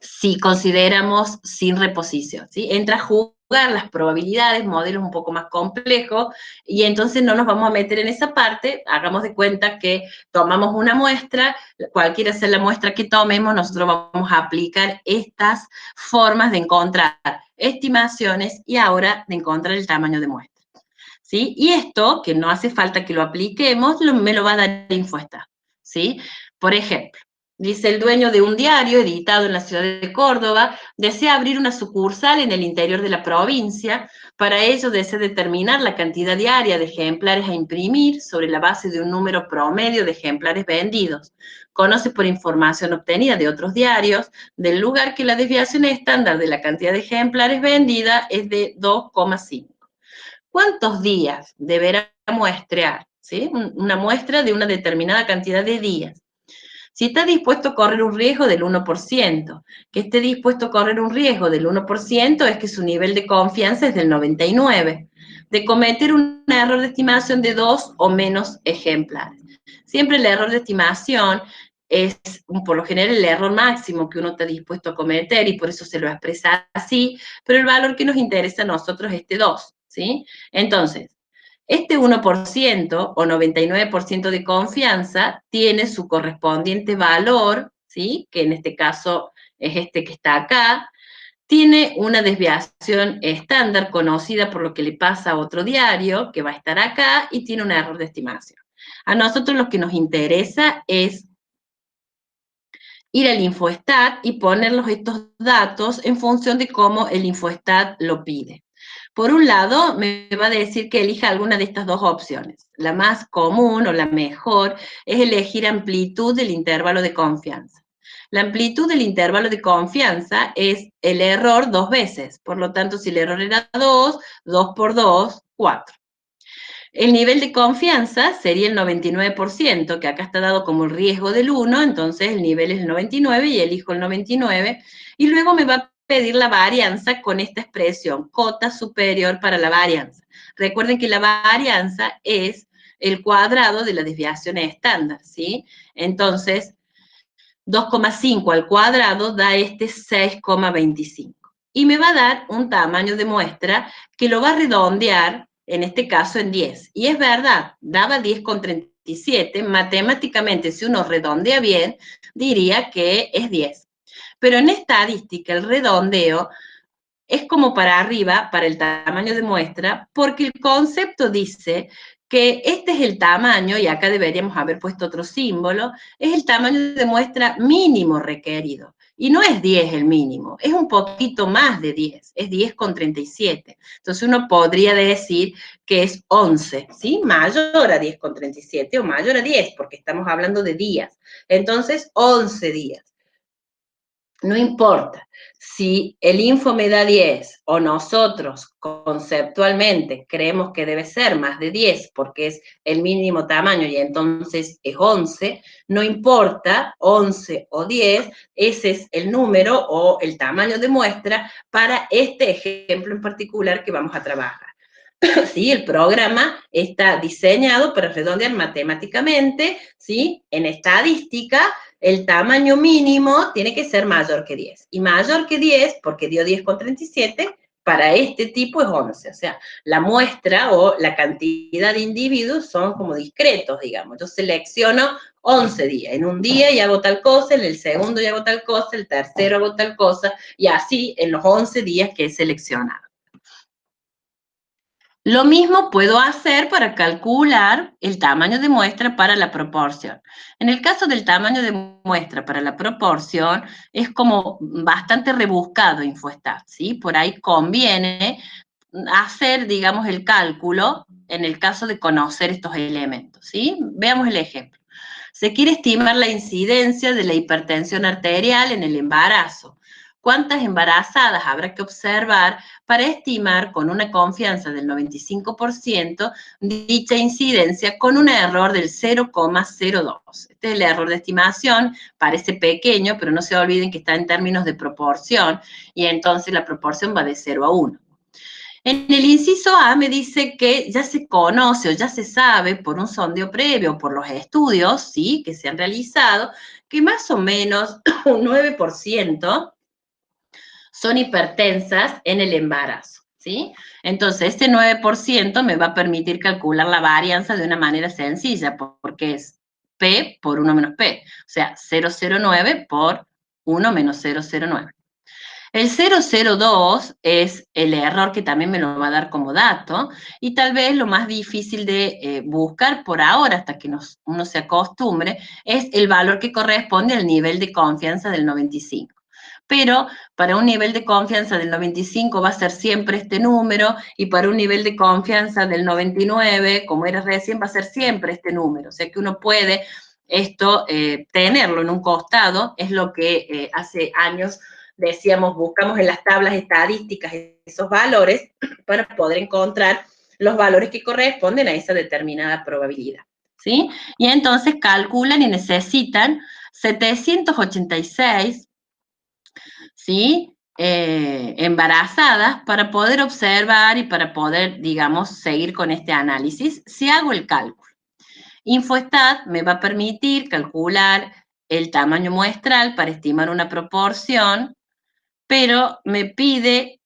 si consideramos sin reposición, ¿sí? Entra a jugar las probabilidades, modelos un poco más complejos, y entonces no nos vamos a meter en esa parte, hagamos de cuenta que tomamos una muestra, cualquiera sea la muestra que tomemos, nosotros vamos a aplicar estas formas de encontrar estimaciones y ahora de encontrar el tamaño de muestra. ¿Sí? Y esto, que no hace falta que lo apliquemos, me lo va a dar InfoStat, ¿sí? Por ejemplo, dice el dueño de un diario editado en la ciudad de Córdoba, desea abrir una sucursal en el interior de la provincia, para ello desea determinar la cantidad diaria de ejemplares a imprimir sobre la base de un número promedio de ejemplares vendidos. Conoce por información obtenida de otros diarios del lugar que la desviación estándar de la cantidad de ejemplares vendida es de 2,5. ¿Cuántos días deberá muestrear? ¿Sí? Una muestra de una determinada cantidad de días. Si está dispuesto a correr un riesgo del 1%, que esté dispuesto a correr un riesgo del 1% es que su nivel de confianza es del 99%, de cometer un error de estimación de 2 o menos ejemplares. Siempre el error de estimación es, por lo general, el error máximo que uno está dispuesto a cometer y por eso se lo expresa así, pero el valor que nos interesa a nosotros es este 2, ¿sí? Entonces, este 1% o 99% de confianza tiene su correspondiente valor, ¿sí? Que en este caso es este que está acá, tiene una desviación estándar conocida por lo que le pasa a otro diario, que va a estar acá, y tiene un error de estimación. A nosotros lo que nos interesa es ir al InfoStat y ponerlos estos datos en función de cómo el InfoStat lo pide. Por un lado, me va a decir que elija alguna de estas dos opciones. La más común o la mejor es elegir amplitud del intervalo de confianza. La amplitud del intervalo de confianza es el error 2 veces. Por lo tanto, si el error era 2, 2 por 2, 4. El nivel de confianza sería el 99%, que acá está dado como el riesgo del 1, entonces el nivel es el 99 y elijo el 99, y luego me va a pedir la varianza con esta expresión, cota superior para la varianza. Recuerden que la varianza es el cuadrado de la desviación estándar, ¿sí? Entonces, 2,5 al cuadrado da este 6,25. Y me va a dar un tamaño de muestra que lo va a redondear, en este caso en 10. Y es verdad, daba 10,37. Matemáticamente, si uno redondea bien, diría que es 10. Pero en estadística, el redondeo es como para arriba, para el tamaño de muestra, porque el concepto dice que este es el tamaño, y acá deberíamos haber puesto otro símbolo, es el tamaño de muestra mínimo requerido. Y no es 10 el mínimo, es un poquito más de 10, es 10,37. Entonces uno podría decir que es 11, ¿sí? Mayor a 10,37 o mayor a 10, porque estamos hablando de días. Entonces, 11 días. no importa si el info me da 10 o nosotros conceptualmente creemos que debe ser más de 10 porque es el mínimo tamaño y entonces es 11, no importa 11 o 10, ese es el número o el tamaño de muestra para este ejemplo en particular que vamos a trabajar. ¿Sí? El programa está diseñado para redondear matemáticamente, ¿sí? En estadística, el tamaño mínimo tiene que ser mayor que 10. Y mayor que 10, porque dio 10,37, para este tipo es 11. O sea, la muestra o la cantidad de individuos son como discretos, digamos. Yo selecciono 11 días. En un día y hago tal cosa, en el segundo y hago tal cosa, el tercero hago tal cosa, y así en los 11 días que he seleccionado. Lo mismo puedo hacer para calcular el tamaño de muestra para la proporción. En el caso del tamaño de muestra para la proporción, es como bastante rebuscado InfoStat, ¿sí? Por ahí conviene hacer, digamos, el cálculo en el caso de conocer estos elementos, ¿sí? Veamos el ejemplo. Se quiere estimar la incidencia de la hipertensión arterial en el embarazo. ¿Cuántas embarazadas habrá que observar para estimar con una confianza del 95% dicha incidencia con un error del 0,02? Este es el error de estimación, parece pequeño, pero no se olviden que está en términos de proporción y entonces la proporción va de 0 a 1. En el inciso A me dice que ya se conoce o ya se sabe por un sondeo previo, por los estudios, ¿sí?, que se han realizado, que más o menos un 9% son hipertensas en el embarazo, ¿sí? Entonces, este 9% me va a permitir calcular la varianza de una manera sencilla, porque es P por 1 menos P, o sea, 0,09 por 1 menos 0,09. El 002 es el error que también me lo va a dar como dato y tal vez lo más difícil de buscar por ahora hasta que uno se acostumbre es el valor que corresponde al nivel de confianza del 95. Pero para un nivel de confianza del 95 va a ser siempre este número y para un nivel de confianza del 99, como era recién, va a ser siempre este número. O sea que uno puede esto tenerlo en un costado, es lo que hace años decíamos, buscamos en las tablas estadísticas esos valores para poder encontrar los valores que corresponden a esa determinada probabilidad, ¿sí? Y entonces calculan y necesitan 786, ¿sí?, embarazadas para poder observar y para poder, digamos, seguir con este análisis. Si hago el cálculo, InfoStat me va a permitir calcular el tamaño muestral para estimar una proporción, pero me pide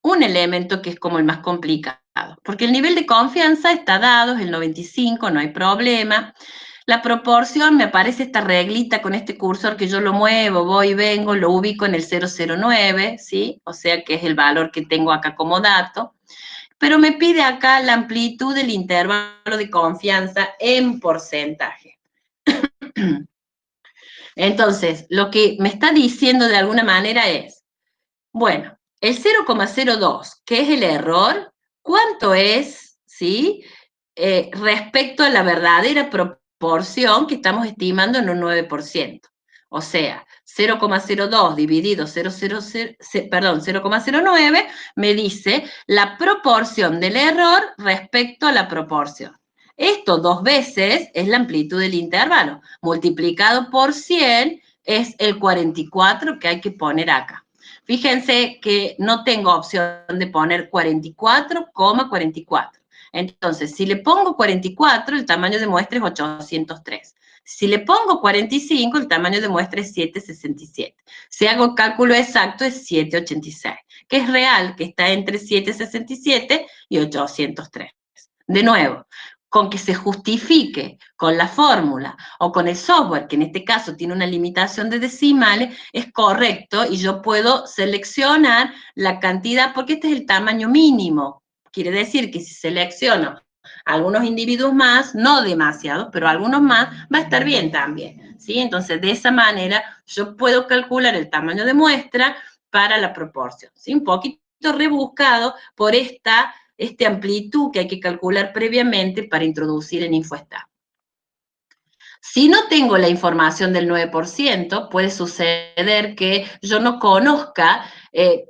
un elemento que es como el más complicado, porque el nivel de confianza está dado, es el 95, no hay problema. La proporción, me aparece esta reglita con este cursor que yo lo muevo, voy y vengo, lo ubico en el 009, ¿sí? O sea que es el valor que tengo acá como dato. Pero me pide acá la amplitud del intervalo de confianza en porcentaje. Entonces, lo que me está diciendo de alguna manera es, bueno, el 0,02, que es el error, ¿cuánto es, sí, respecto a la verdadera proporción que estamos estimando en un 9%? O sea, 0,02 dividido 0,09 me dice la proporción del error respecto a la proporción. Esto 2 veces es la amplitud del intervalo, multiplicado por 100 es el 44 que hay que poner acá. Fíjense que no tengo opción de poner 44,44. Entonces, si le pongo 44, el tamaño de muestra es 803. Si le pongo 45, el tamaño de muestra es 767. Si hago cálculo exacto, es 786, que es real, que está entre 767 y 803. De nuevo, con que se justifique con la fórmula o con el software, que en este caso tiene una limitación de decimales, es correcto y yo puedo seleccionar la cantidad, porque este es el tamaño mínimo. Quiere decir que si selecciono algunos individuos más, no demasiados, pero algunos más, va a estar bien también, ¿sí? Entonces, de esa manera, yo puedo calcular el tamaño de muestra para la proporción, ¿sí? Un poquito rebuscado por este amplitud que hay que calcular previamente para introducir en InfoStat. Si no tengo la información del 9%, puede suceder que yo no conozca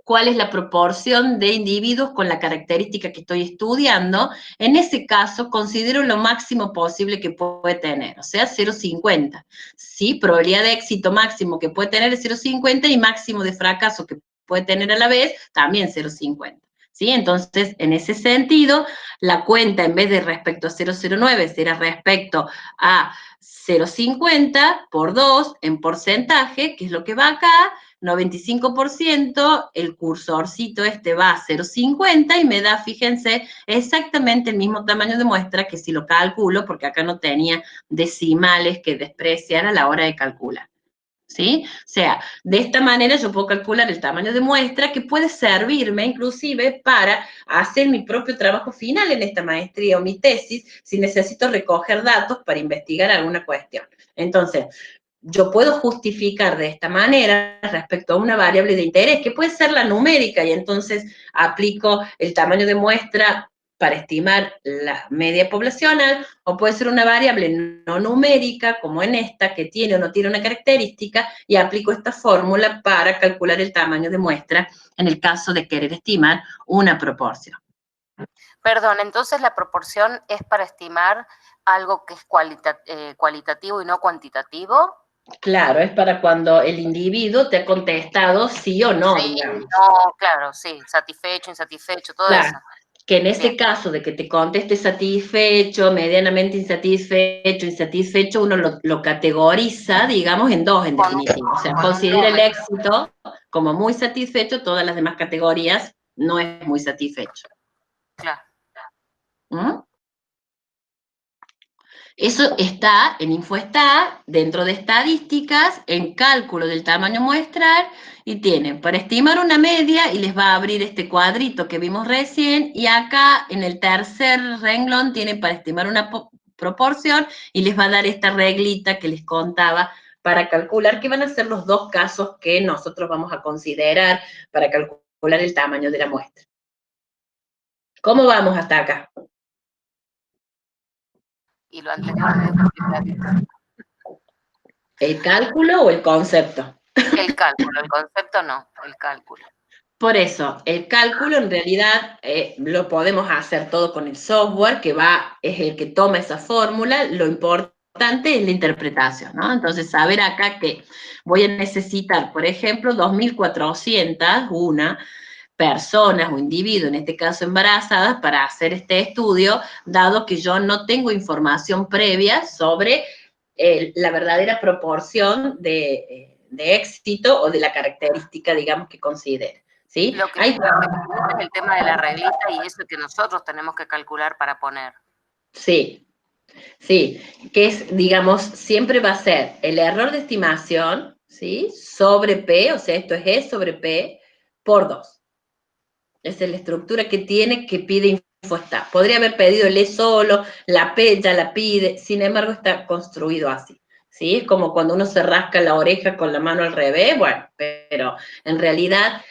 cuál es la proporción de individuos con la característica que estoy estudiando. En ese caso, considero lo máximo posible que puede tener, o sea, 0,50. Sí, probabilidad de éxito máximo que puede tener es 0,50 y máximo de fracaso que puede tener a la vez también 0,50. ¿Sí? Entonces, en ese sentido, la cuenta en vez de respecto a 0,09 será respecto a 0,50 por 2 en porcentaje, que es lo que va acá, 95%, el cursorcito este va a 0,50 y me da, fíjense, exactamente el mismo tamaño de muestra que si lo calculo, porque acá no tenía decimales que despreciar a la hora de calcular. ¿Sí? O sea, de esta manera yo puedo calcular el tamaño de muestra que puede servirme inclusive para hacer mi propio trabajo final en esta maestría o mi tesis si necesito recoger datos para investigar alguna cuestión. Entonces, yo puedo justificar de esta manera respecto a una variable de interés, que puede ser la numérica, y entonces aplico el tamaño de muestra para estimar la media poblacional, o puede ser una variable no numérica, como en esta, que tiene o no tiene una característica, y aplico esta fórmula para calcular el tamaño de muestra en el caso de querer estimar una proporción. Perdón, entonces la proporción es para estimar algo que es cualitativo y no cuantitativo. Claro, es para cuando el individuo te ha contestado sí o no, Sí, digamos. no, claro, sí, satisfecho, insatisfecho, todo Claro, eso. que en ese Bien. caso de que te conteste satisfecho, medianamente insatisfecho, insatisfecho, uno lo categoriza, digamos, en dos en Con, definitiva. O sea, con un considera el número, éxito como muy satisfecho, todas las demás categorías no es muy satisfecho. claro. ¿Mm? Eso está en InfoStat, dentro de estadísticas, en cálculo del tamaño muestral, y tienen para estimar una media, y les va a abrir este cuadrito que vimos recién, y acá en el tercer renglón tienen para estimar una proporción, y les va a dar esta reglita que les contaba para calcular, que van a ser los dos casos que nosotros vamos a considerar para calcular el tamaño de la muestra. ¿Cómo vamos hasta acá? Y lo anterior es muy clarito. ¿El cálculo o el concepto? El cálculo, el concepto no, el cálculo. Por eso, el cálculo en realidad lo podemos hacer todo con el software, que es el que toma esa fórmula. Lo importante es la interpretación, ¿no? Entonces, saber acá que voy a necesitar, por ejemplo, 2.401 personas o individuos, en este caso embarazadas, para hacer este estudio, dado que yo no tengo información previa sobre la verdadera proporción de éxito o de la característica, digamos, que considere. ¿Sí? Lo que pregunta es el tema de la reglita y eso que nosotros tenemos que calcular para poner. Sí, sí, que es, digamos, siempre va a ser el error de estimación, ¿sí? Sobre P, o sea, esto es E sobre P, por 2. Esa es la estructura que tiene, que pide InfoStat. Podría haber pedido el E solo, la P ya la pide, sin embargo está construido así. ¿Sí? Es como cuando uno se rasca la oreja con la mano al revés, bueno, pero en realidad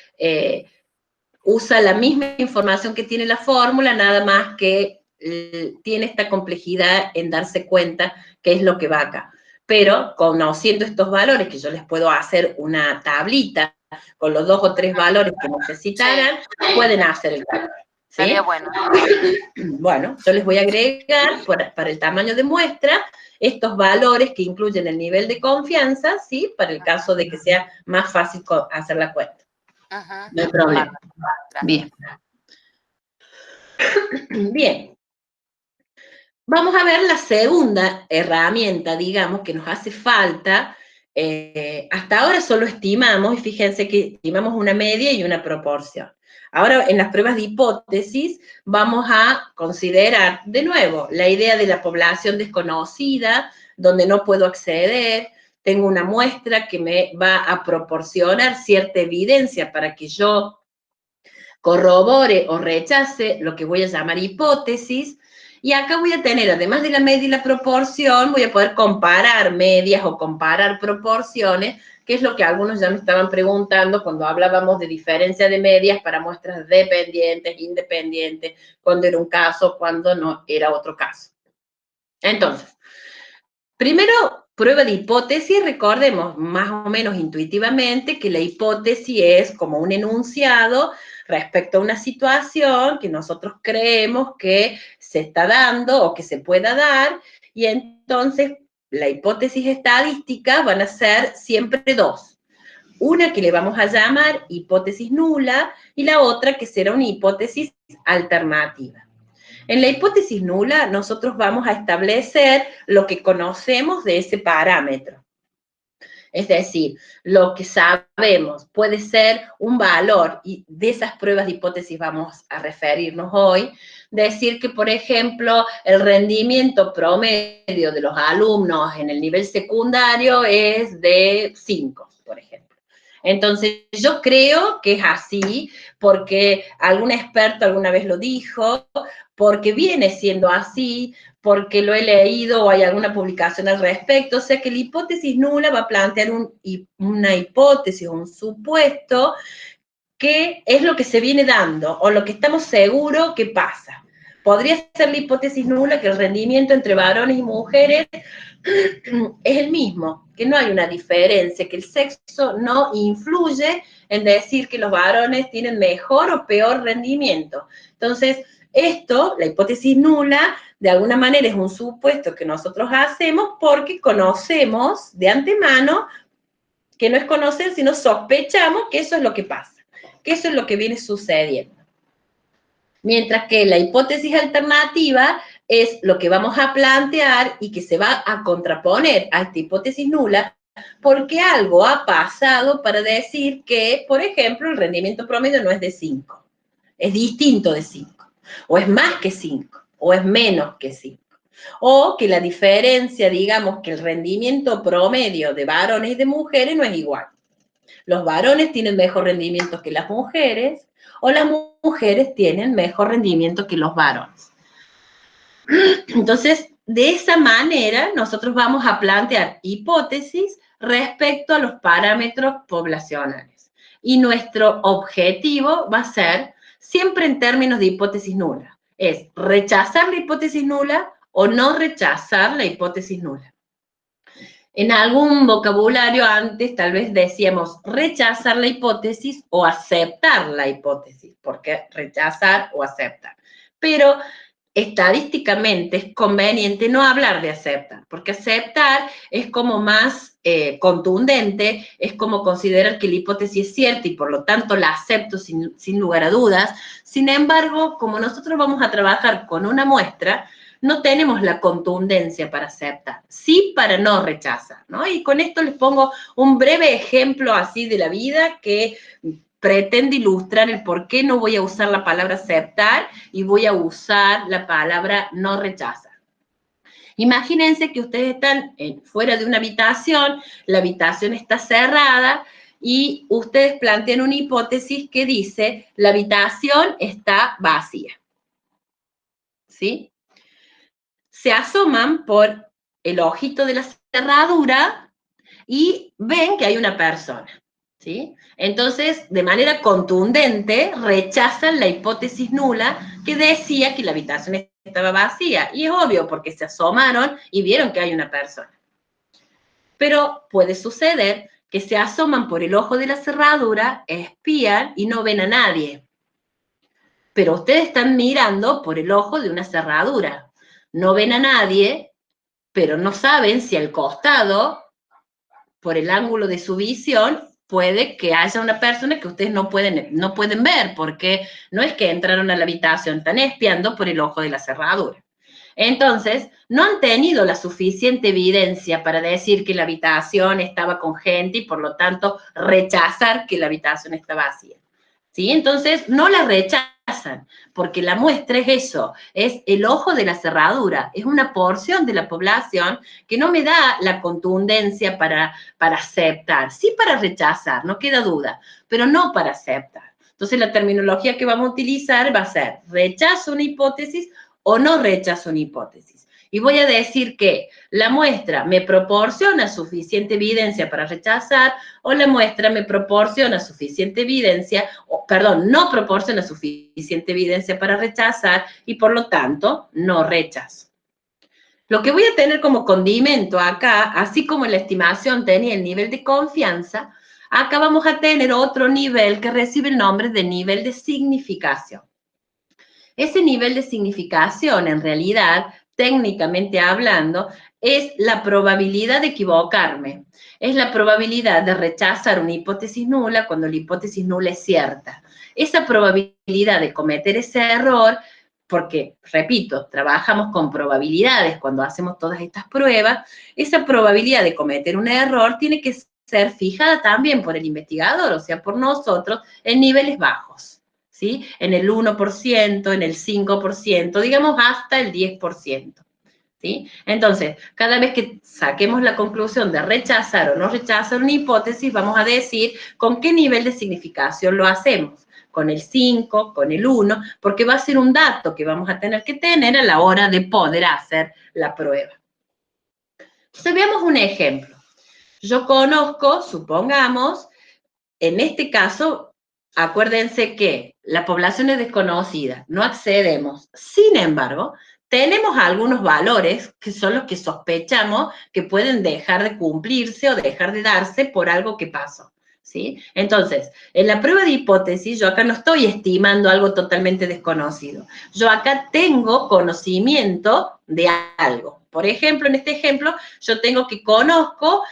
usa la misma información que tiene la fórmula, nada más que tiene esta complejidad en darse cuenta qué es lo que va acá. Pero conociendo estos valores, que yo les puedo hacer una tablita con los 2 o 3 valores que necesitaran, sí, pueden hacer el cálculo. ¿Sí? Sería bueno. Bueno, yo les voy a agregar para el tamaño de muestra estos valores que incluyen el nivel de confianza, ¿sí? Para el caso de que sea más fácil hacer la cuenta. No hay problema. Bien. Bien. Vamos a ver la segunda herramienta, digamos, que nos hace falta. Hasta ahora solo estimamos, y fíjense que estimamos una media y una proporción. Ahora, en las pruebas de hipótesis, vamos a considerar, de nuevo, la idea de la población desconocida, donde no puedo acceder. Tengo una muestra que me va a proporcionar cierta evidencia para que yo corrobore o rechace lo que voy a llamar hipótesis. Y acá voy a tener, además de la media y la proporción, voy a poder comparar medias o comparar proporciones, que es lo que algunos ya me estaban preguntando cuando hablábamos de diferencia de medias para muestras dependientes, independientes, cuando era un caso, cuando no era otro caso. Entonces, Primero, prueba de hipótesis, recordemos más o menos intuitivamente que la hipótesis es como un enunciado respecto a una situación que nosotros creemos que se está dando o que se pueda dar, y entonces la hipótesis estadística van a ser siempre dos. Una que le vamos a llamar hipótesis nula y la otra que será una hipótesis alternativa. En la hipótesis nula, nosotros vamos a establecer lo que conocemos de ese parámetro. Es decir, lo que sabemos puede ser un valor, y de esas pruebas de hipótesis vamos a referirnos hoy. Decir que, por ejemplo, el rendimiento promedio de los alumnos en el nivel secundario es de 5, por ejemplo. Entonces, yo creo que es así, porque algún experto alguna vez lo dijo, porque viene siendo así, porque lo he leído o hay alguna publicación al respecto. O sea que la hipótesis nula va a plantear una hipótesis o un supuesto que es lo que se viene dando o lo que estamos seguros que pasa. Podría ser la hipótesis nula que el rendimiento entre varones y mujeres es el mismo, que no hay una diferencia, que el sexo no influye en decir que los varones tienen mejor o peor rendimiento. Entonces, esto, la hipótesis nula, de alguna manera es un supuesto que nosotros hacemos porque conocemos de antemano, que no es conocer, sino sospechamos que eso es lo que pasa, que eso es lo que viene sucediendo. Mientras que la hipótesis alternativa es lo que vamos a plantear y que se va a contraponer a esta hipótesis nula, porque algo ha pasado para decir que, por ejemplo, el rendimiento promedio no es de 5, es distinto de 5, o es más que 5, o es menos que 5. O que la diferencia, digamos, que el rendimiento promedio de varones y de mujeres no es igual. Los varones tienen mejor rendimiento que las mujeres, o las mujeres tienen mejor rendimiento que los varones. Entonces, de esa manera, nosotros vamos a plantear hipótesis respecto a los parámetros poblacionales. Y nuestro objetivo va a ser, siempre en términos de hipótesis nula, es rechazar la hipótesis nula o no rechazar la hipótesis nula. En algún vocabulario antes tal vez decíamos rechazar la hipótesis o aceptar la hipótesis, porque rechazar o aceptar. Pero estadísticamente es conveniente no hablar de aceptar, porque aceptar es como más contundente, es como considerar que la hipótesis es cierta y por lo tanto la acepto sin lugar a dudas. Sin embargo, como nosotros vamos a trabajar con una muestra, no tenemos la contundencia para aceptar, sí para no rechazar, ¿no? Y con esto les pongo un breve ejemplo así de la vida que pretende ilustrar el por qué no voy a usar la palabra aceptar y voy a usar la palabra no rechazar. Imagínense que ustedes están fuera de una habitación, la habitación está cerrada y ustedes plantean una hipótesis que dice la habitación está vacía, ¿sí? Se asoman por el ojito de la cerradura y ven que hay una persona, ¿sí? Entonces, de manera contundente, rechazan la hipótesis nula que decía que la habitación estaba vacía. Y es obvio, porque se asomaron y vieron que hay una persona. Pero puede suceder que se asoman por el ojo de la cerradura, espían y no ven a nadie. Pero ustedes están mirando por el ojo de una cerradura. No ven a nadie, pero no saben si al costado, por el ángulo de su visión, puede que haya una persona que ustedes no pueden ver, porque no es que entraron a la habitación, están espiando por el ojo de la cerradura. Entonces, no han tenido la suficiente evidencia para decir que la habitación estaba con gente y por lo tanto rechazar que la habitación está vacía. ¿Sí? Entonces, no la rechazan, porque la muestra es eso, es el ojo de la cerradura, es una porción de la población que no me da la contundencia para aceptar, sí para rechazar, no queda duda, pero no para aceptar. Entonces, la terminología que vamos a utilizar va a ser rechazo una hipótesis o no rechazo una hipótesis. Y voy a decir que la muestra me proporciona suficiente evidencia para rechazar o la muestra me proporciona suficiente evidencia, no proporciona suficiente evidencia para rechazar y por lo tanto no rechazo. Lo que voy a tener como condimento acá, así como la estimación tenía el nivel de confianza, acá vamos a tener otro nivel que recibe el nombre de nivel de significación. Ese nivel de significación, en realidad, técnicamente hablando, es la probabilidad de equivocarme. Es la probabilidad de rechazar una hipótesis nula cuando la hipótesis nula es cierta. Esa probabilidad de cometer ese error, porque, repito, trabajamos con probabilidades cuando hacemos todas estas pruebas, esa probabilidad de cometer un error tiene que ser fijada también por el investigador, o sea, por nosotros, en niveles bajos. ¿Sí? En el 1%, en el 5%, digamos hasta el 10%. ¿Sí? Entonces, cada vez que saquemos la conclusión de rechazar o no rechazar una hipótesis, vamos a decir con qué nivel de significación lo hacemos. Con el 5, con el 1, porque va a ser un dato que vamos a tener que tener a la hora de poder hacer la prueba. Entonces, veamos un ejemplo. Yo conozco, supongamos, en este caso, acuérdense que la población es desconocida, no accedemos. Sin embargo, tenemos algunos valores que son los que sospechamos que pueden dejar de cumplirse o dejar de darse por algo que pasó. ¿Sí? Entonces, en la prueba de hipótesis, yo acá no estoy estimando algo totalmente desconocido. Yo acá tengo conocimiento de algo. Por ejemplo, en este ejemplo, yo tengo que conozco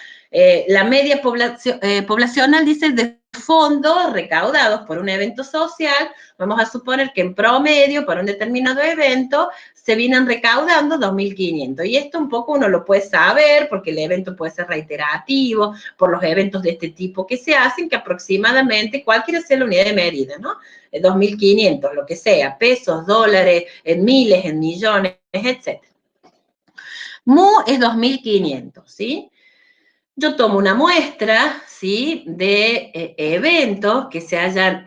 la media poblacional, dice, de fondos recaudados por un evento social. Vamos a suponer que en promedio, para un determinado evento, se vienen recaudando 2.500. Y esto un poco uno lo puede saber, porque el evento puede ser reiterativo, por los eventos de este tipo que se hacen, que aproximadamente, cualquiera sea la unidad de medida, ¿no? 2.500, lo que sea, pesos, dólares, en miles, en millones, etc. Mu es 2.500, ¿sí? Yo tomo una muestra, ¿sí?, de eventos que se hayan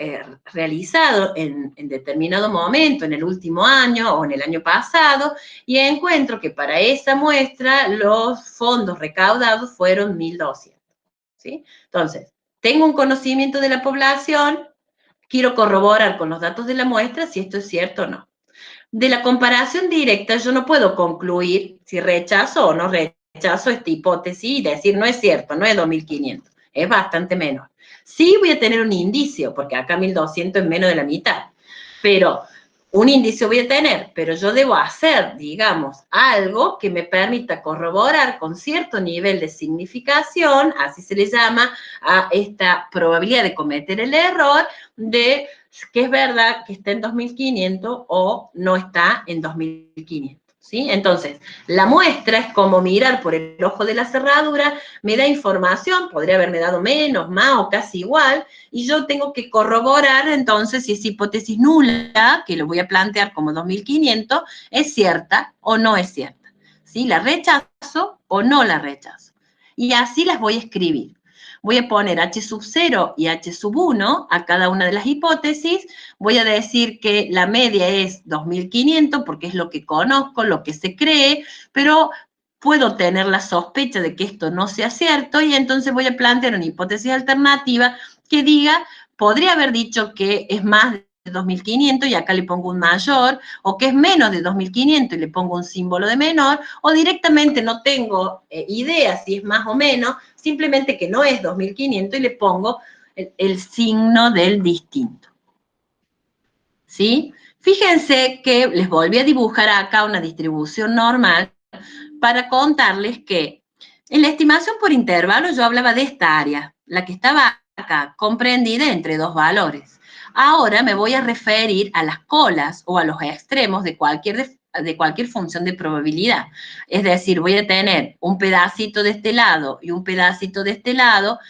realizado en determinado momento, en el último año o en el año pasado, y encuentro que para esa muestra los fondos recaudados fueron 1.200, ¿sí? Entonces, tengo un conocimiento de la población, quiero corroborar con los datos de la muestra si esto es cierto o no. De la comparación directa yo no puedo concluir si rechazo o no rechazo esta hipótesis y decir no es cierto, no es 2.500, es bastante menor. Sí voy a tener un indicio, porque acá 1.200 es menos de la mitad, pero un indicio voy a tener, pero yo debo hacer, digamos, algo que me permita corroborar con cierto nivel de significación, así se le llama a esta probabilidad de cometer el error, de que es verdad que está en 2.500 o no está en 2.500. ¿Sí? Entonces, la muestra es como mirar por el ojo de la cerradura, me da información, podría haberme dado menos, más o casi igual, y yo tengo que corroborar entonces si esa hipótesis nula, que lo voy a plantear como 2.500, es cierta o no es cierta. ¿Sí? ¿La rechazo o no la rechazo? Y así las voy a escribir. Voy a poner H sub 0 y H sub 1 a cada una de las hipótesis. Voy a decir que la media es 2.500 porque es lo que conozco, lo que se cree, pero puedo tener la sospecha de que esto no sea cierto y entonces voy a plantear una hipótesis alternativa que diga, podría haber dicho que es más de 2.500 y acá le pongo un mayor, o que es menos de 2.500 y le pongo un símbolo de menor, o directamente no tengo idea si es más o menos, simplemente que no es 2.500 y le pongo el signo del distinto. ¿Sí? Fíjense que les volví a dibujar acá una distribución normal para contarles que en la estimación por intervalo yo hablaba de esta área, la que estaba acá, comprendida entre dos valores. Ahora me voy a referir a las colas o a los extremos de cualquier función de probabilidad. Es decir, voy a tener un pedacito de este lado y un pedacito de este lado.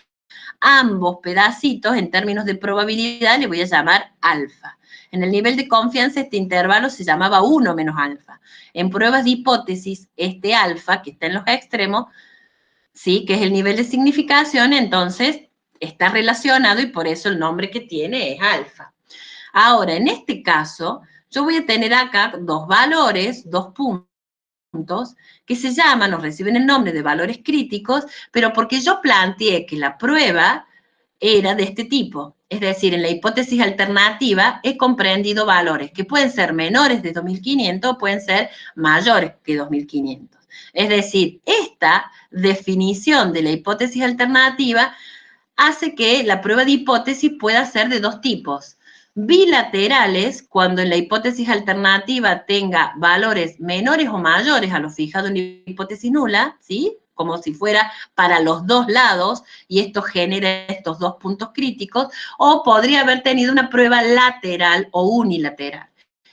Ambos pedacitos, en términos de probabilidad, le voy a llamar alfa. En el nivel de confianza, este intervalo se llamaba 1 menos alfa. En pruebas de hipótesis, este alfa, que está en los extremos, ¿sí?, que es el nivel de significación, entonces está relacionado y por eso el nombre que tiene es alfa. Ahora, en este caso, yo voy a tener acá dos valores, dos puntos, que se llaman o reciben el nombre de valores críticos, pero porque yo planteé que la prueba era de este tipo. Es decir, en la hipótesis alternativa he comprendido valores que pueden ser menores de 2.500 o pueden ser mayores que 2.500. Es decir, esta definición de la hipótesis alternativa hace que la prueba de hipótesis pueda ser de dos tipos. Bilaterales, cuando en la hipótesis alternativa tenga valores menores o mayores a lo fijado en la hipótesis nula, ¿sí? Como si fuera para los dos lados, y esto genera estos dos puntos críticos, o podría haber tenido una prueba lateral o unilateral.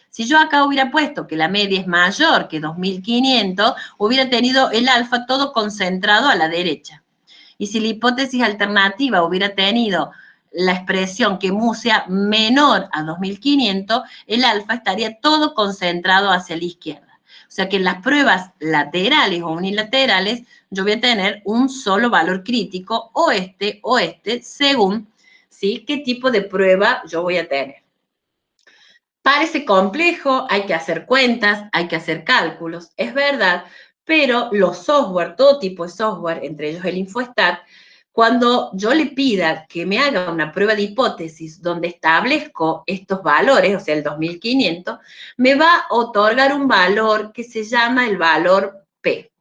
Si yo acá hubiera puesto que la media es mayor que 2500, hubiera tenido el alfa todo concentrado a la derecha. Y si la hipótesis alternativa hubiera tenido la expresión que mu sea menor a 2500, el alfa estaría todo concentrado hacia la izquierda. O sea que en las pruebas laterales o unilaterales, yo voy a tener un solo valor crítico, o este, según, ¿sí?, qué tipo de prueba yo voy a tener. Parece complejo, hay que hacer cuentas, hay que hacer cálculos, es verdad, pero los software, todo tipo de software, entre ellos el InfoStat, cuando yo le pida que me haga una prueba de hipótesis donde establezco estos valores, o sea, el 2500, me va a otorgar un valor que se llama el valor P,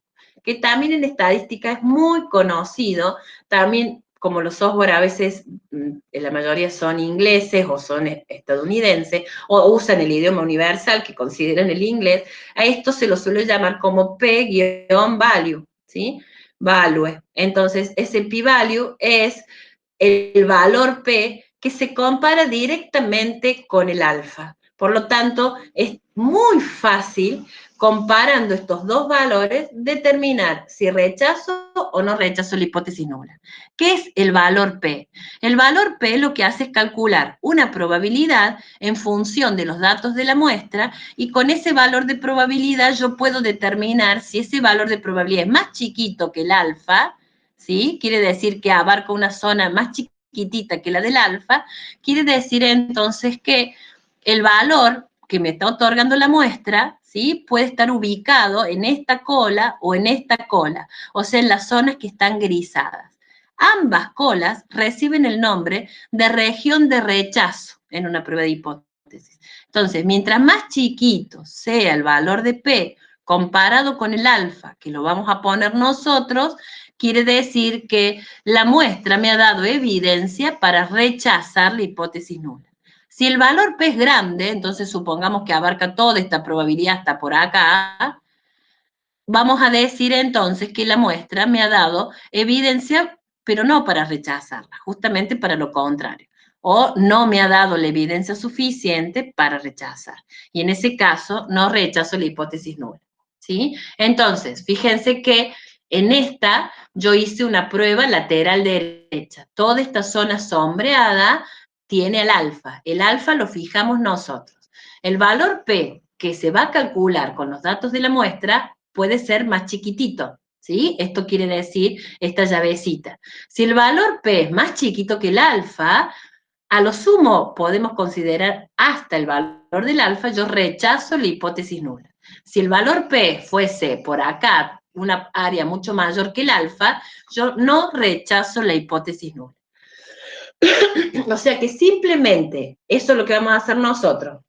que también en estadística es muy conocido, también como los software a veces, la mayoría son ingleses o son estadounidenses, o usan el idioma universal que consideran el inglés, a esto se lo suele llamar como P-value, ¿sí? Value. Entonces, ese P-value es el valor P que se compara directamente con el alfa. Por lo tanto, es muy fácil, comparando estos dos valores, determinar si rechazo o no rechazo la hipótesis nula. ¿Qué es el valor P? El valor P lo que hace es calcular una probabilidad en función de los datos de la muestra, y con ese valor de probabilidad yo puedo determinar si ese valor de probabilidad es más chiquito que el alfa, ¿sí? Quiere decir que abarca una zona más chiquitita que la del alfa, quiere decir entonces que el valor que me está otorgando la muestra, ¿sí?, puede estar ubicado en esta cola o en esta cola, o sea, en las zonas que están grisadas. Ambas colas reciben el nombre de región de rechazo en una prueba de hipótesis. Entonces, mientras más chiquito sea el valor de P comparado con el alfa, que lo vamos a poner nosotros, quiere decir que la muestra me ha dado evidencia para rechazar la hipótesis nula. Si el valor P es grande, entonces supongamos que abarca toda esta probabilidad hasta por acá, vamos a decir entonces que la muestra me ha dado evidencia, pero no para rechazarla, justamente para lo contrario. O no me ha dado la evidencia suficiente para rechazar. Y en ese caso, no rechazo la hipótesis nula, ¿sí? Entonces, fíjense que en esta yo hice una prueba lateral derecha. Toda esta zona sombreada tiene el alfa. El alfa lo fijamos nosotros. El valor P que se va a calcular con los datos de la muestra puede ser más chiquitito, ¿sí? Esto quiere decir esta llavecita. Si el valor P es más chiquito que el alfa, a lo sumo podemos considerar hasta el valor del alfa, yo rechazo la hipótesis nula. Si el valor P fuese por acá, una área mucho mayor que el alfa, yo no rechazo la hipótesis nula. O sea que simplemente eso es lo que vamos a hacer nosotros.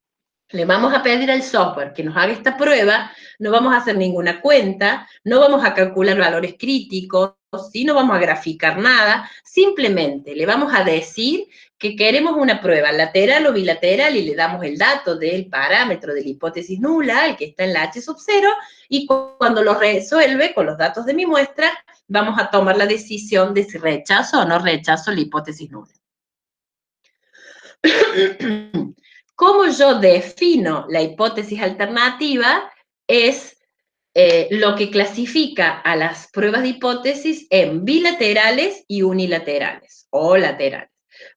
Le vamos a pedir al software que nos haga esta prueba, no vamos a hacer ninguna cuenta, no vamos a calcular valores críticos, ¿sí? No vamos a graficar nada, simplemente le vamos a decir que queremos una prueba lateral o bilateral y le damos el dato del parámetro de la hipótesis nula, el que está en la H sub 0, y cuando lo resuelve con los datos de mi muestra, vamos a tomar la decisión de si rechazo o no rechazo la hipótesis nula. ¿Cómo yo defino la hipótesis alternativa? Es lo que clasifica a las pruebas de hipótesis en bilaterales y unilaterales, o laterales.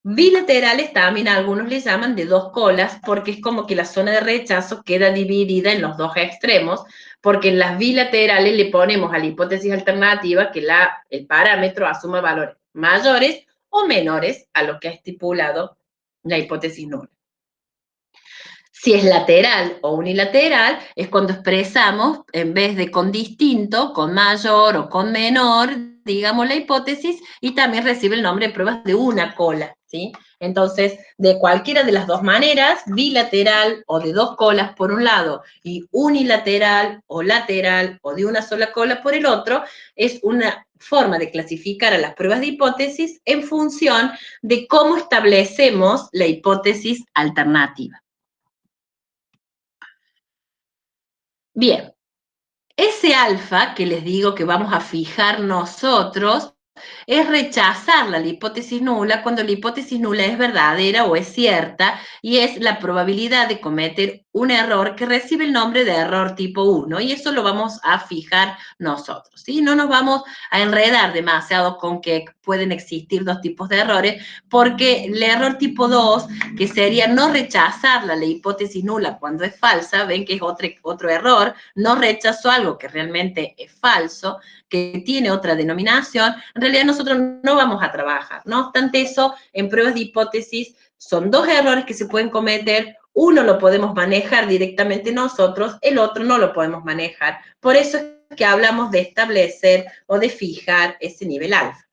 Bilaterales también algunos le llaman de dos colas, porque es como que la zona de rechazo queda dividida en los dos extremos, porque en las bilaterales le ponemos a la hipótesis alternativa que el parámetro asuma valores mayores o menores a lo que ha estipulado la hipótesis nula. Si es lateral o unilateral, es cuando expresamos, en vez de con distinto, con mayor o con menor, digamos la hipótesis, y también recibe el nombre de pruebas de una cola, ¿sí? Entonces, de cualquiera de las dos maneras, bilateral o de dos colas por un lado y unilateral o lateral o de una sola cola por el otro, es una forma de clasificar a las pruebas de hipótesis en función de cómo establecemos la hipótesis alternativa. Bien, ese alfa que les digo que vamos a fijar nosotros es rechazar la hipótesis nula cuando la hipótesis nula es verdadera o es cierta y es la probabilidad de cometer un error que recibe el nombre de error tipo 1 y eso lo vamos a fijar nosotros, ¿sí? No nos vamos a enredar demasiado con que pueden existir dos tipos de errores porque el error tipo 2, que sería no rechazar la hipótesis nula cuando es falsa, ven que es otro error, no rechazó algo que realmente es falso, que tiene otra denominación, en realidad nosotros no vamos a trabajar. No obstante eso, en pruebas de hipótesis son dos errores que se pueden cometer, uno lo podemos manejar directamente nosotros, el otro no lo podemos manejar. Por eso es que hablamos de establecer o de fijar ese nivel alfa.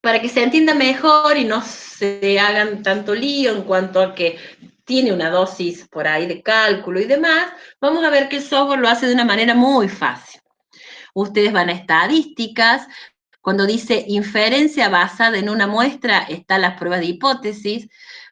Para que se entienda mejor y no se hagan tanto lío en cuanto a que tiene una dosis por ahí de cálculo y demás, vamos a ver que el software lo hace de una manera muy fácil. Ustedes van a estadísticas, cuando dice inferencia basada en una muestra, está la prueba de hipótesis.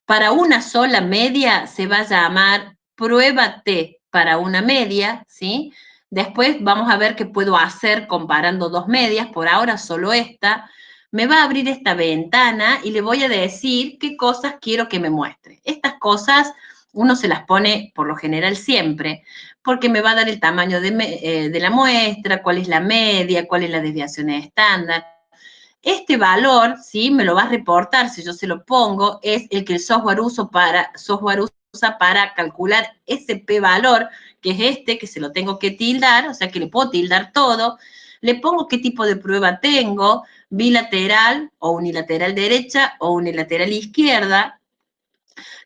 Para una sola media se va a llamar prueba T para una media, ¿sí? Después vamos a ver qué puedo hacer comparando dos medias, por ahora solo esta. Me va a abrir esta ventana y le voy a decir qué cosas quiero que me muestre. Estas cosas uno se las pone por lo general siempre, porque me va a dar el tamaño de la muestra, cuál es la media, cuál es la desviación estándar. Este valor, ¿sí? Me lo va a reportar, si yo se lo pongo, es el que el software usa para calcular ese p-valor, que es este, que se lo tengo que tildar, o sea que le puedo tildar todo. Le pongo qué tipo de prueba tengo, bilateral o unilateral derecha o unilateral izquierda.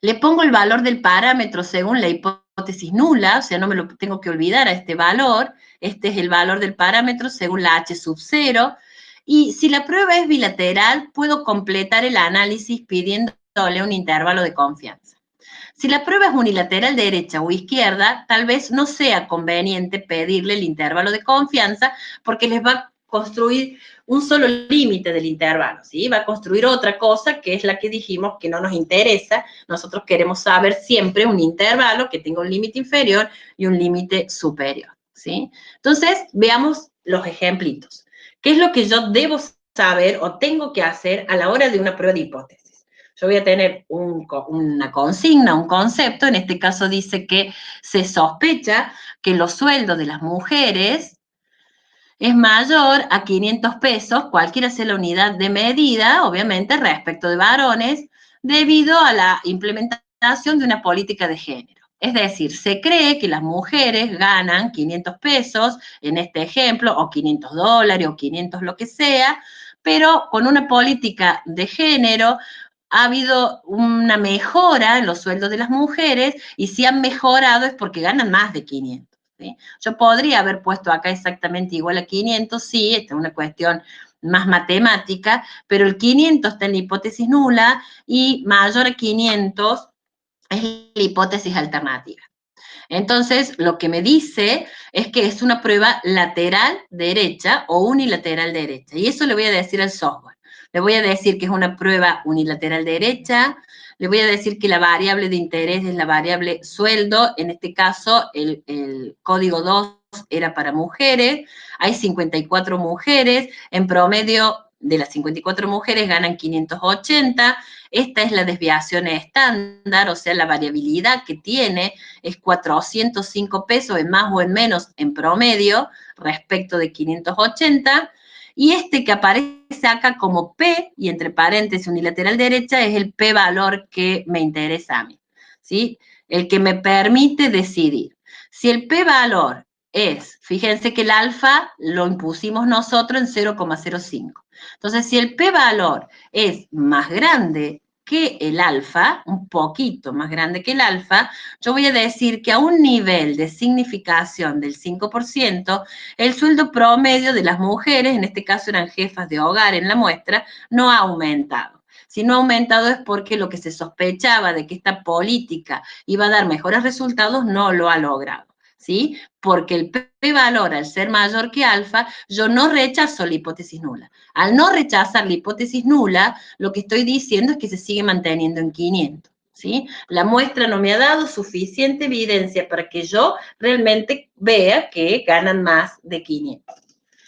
Le pongo el valor del parámetro según la hipótesis nula, o sea, no me lo tengo que olvidar a este valor. Este es el valor del parámetro según la H sub 0. Y si la prueba es bilateral, puedo completar el análisis pidiéndole un intervalo de confianza. Si la prueba es unilateral derecha o izquierda, tal vez no sea conveniente pedirle el intervalo de confianza porque les va a construir un solo límite del intervalo, ¿sí? Va a construir otra cosa que es la que dijimos que no nos interesa. Nosotros queremos saber siempre un intervalo que tenga un límite inferior y un límite superior, ¿sí? Entonces, veamos los ejemplitos. ¿Qué es lo que yo debo saber o tengo que hacer a la hora de una prueba de hipótesis? Yo voy a tener una consigna, un concepto, en este caso dice que se sospecha que los sueldos de las mujeres es mayor a 500 pesos, cualquiera sea la unidad de medida, obviamente, respecto de varones, debido a la implementación de una política de género. Es decir, se cree que las mujeres ganan 500 pesos, en este ejemplo, o 500 dólares, o 500 lo que sea, pero con una política de género ha habido una mejora en los sueldos de las mujeres y si han mejorado es porque ganan más de 500. ¿Sí? Yo podría haber puesto acá exactamente igual a 500, sí, esta es una cuestión más matemática, pero el 500 está en la hipótesis nula y mayor a 500 es la hipótesis alternativa. Entonces, lo que me dice es que es una prueba lateral derecha o unilateral derecha. Y eso le voy a decir al software. Le voy a decir que es una prueba unilateral derecha. Le voy a decir que la variable de interés es la variable sueldo. En este caso, el código 2 era para mujeres. Hay 54 mujeres. En promedio, de las 54 mujeres ganan 580. Esta es la desviación estándar, o sea, la variabilidad que tiene es 405 pesos en más o en menos en promedio respecto de 580. Y este que aparece acá como P, y entre paréntesis unilateral derecha, es el P-valor que me interesa a mí, ¿sí? El que me permite decidir. Si el P-valor es, fíjense que el alfa lo impusimos nosotros en 0,05. Entonces, si el P-valor es más grande que el alfa, un poquito más grande que el alfa, yo voy a decir que a un nivel de significación del 5%, el sueldo promedio de las mujeres, en este caso eran jefas de hogar en la muestra, no ha aumentado. Si no ha aumentado es porque lo que se sospechaba de que esta política iba a dar mejores resultados no lo ha logrado. ¿Sí? Porque el p-valor, al ser mayor que alfa, yo no rechazo la hipótesis nula. Al no rechazar la hipótesis nula, lo que estoy diciendo es que se sigue manteniendo en 500. ¿Sí? La muestra no me ha dado suficiente evidencia para que yo realmente vea que ganan más de 500.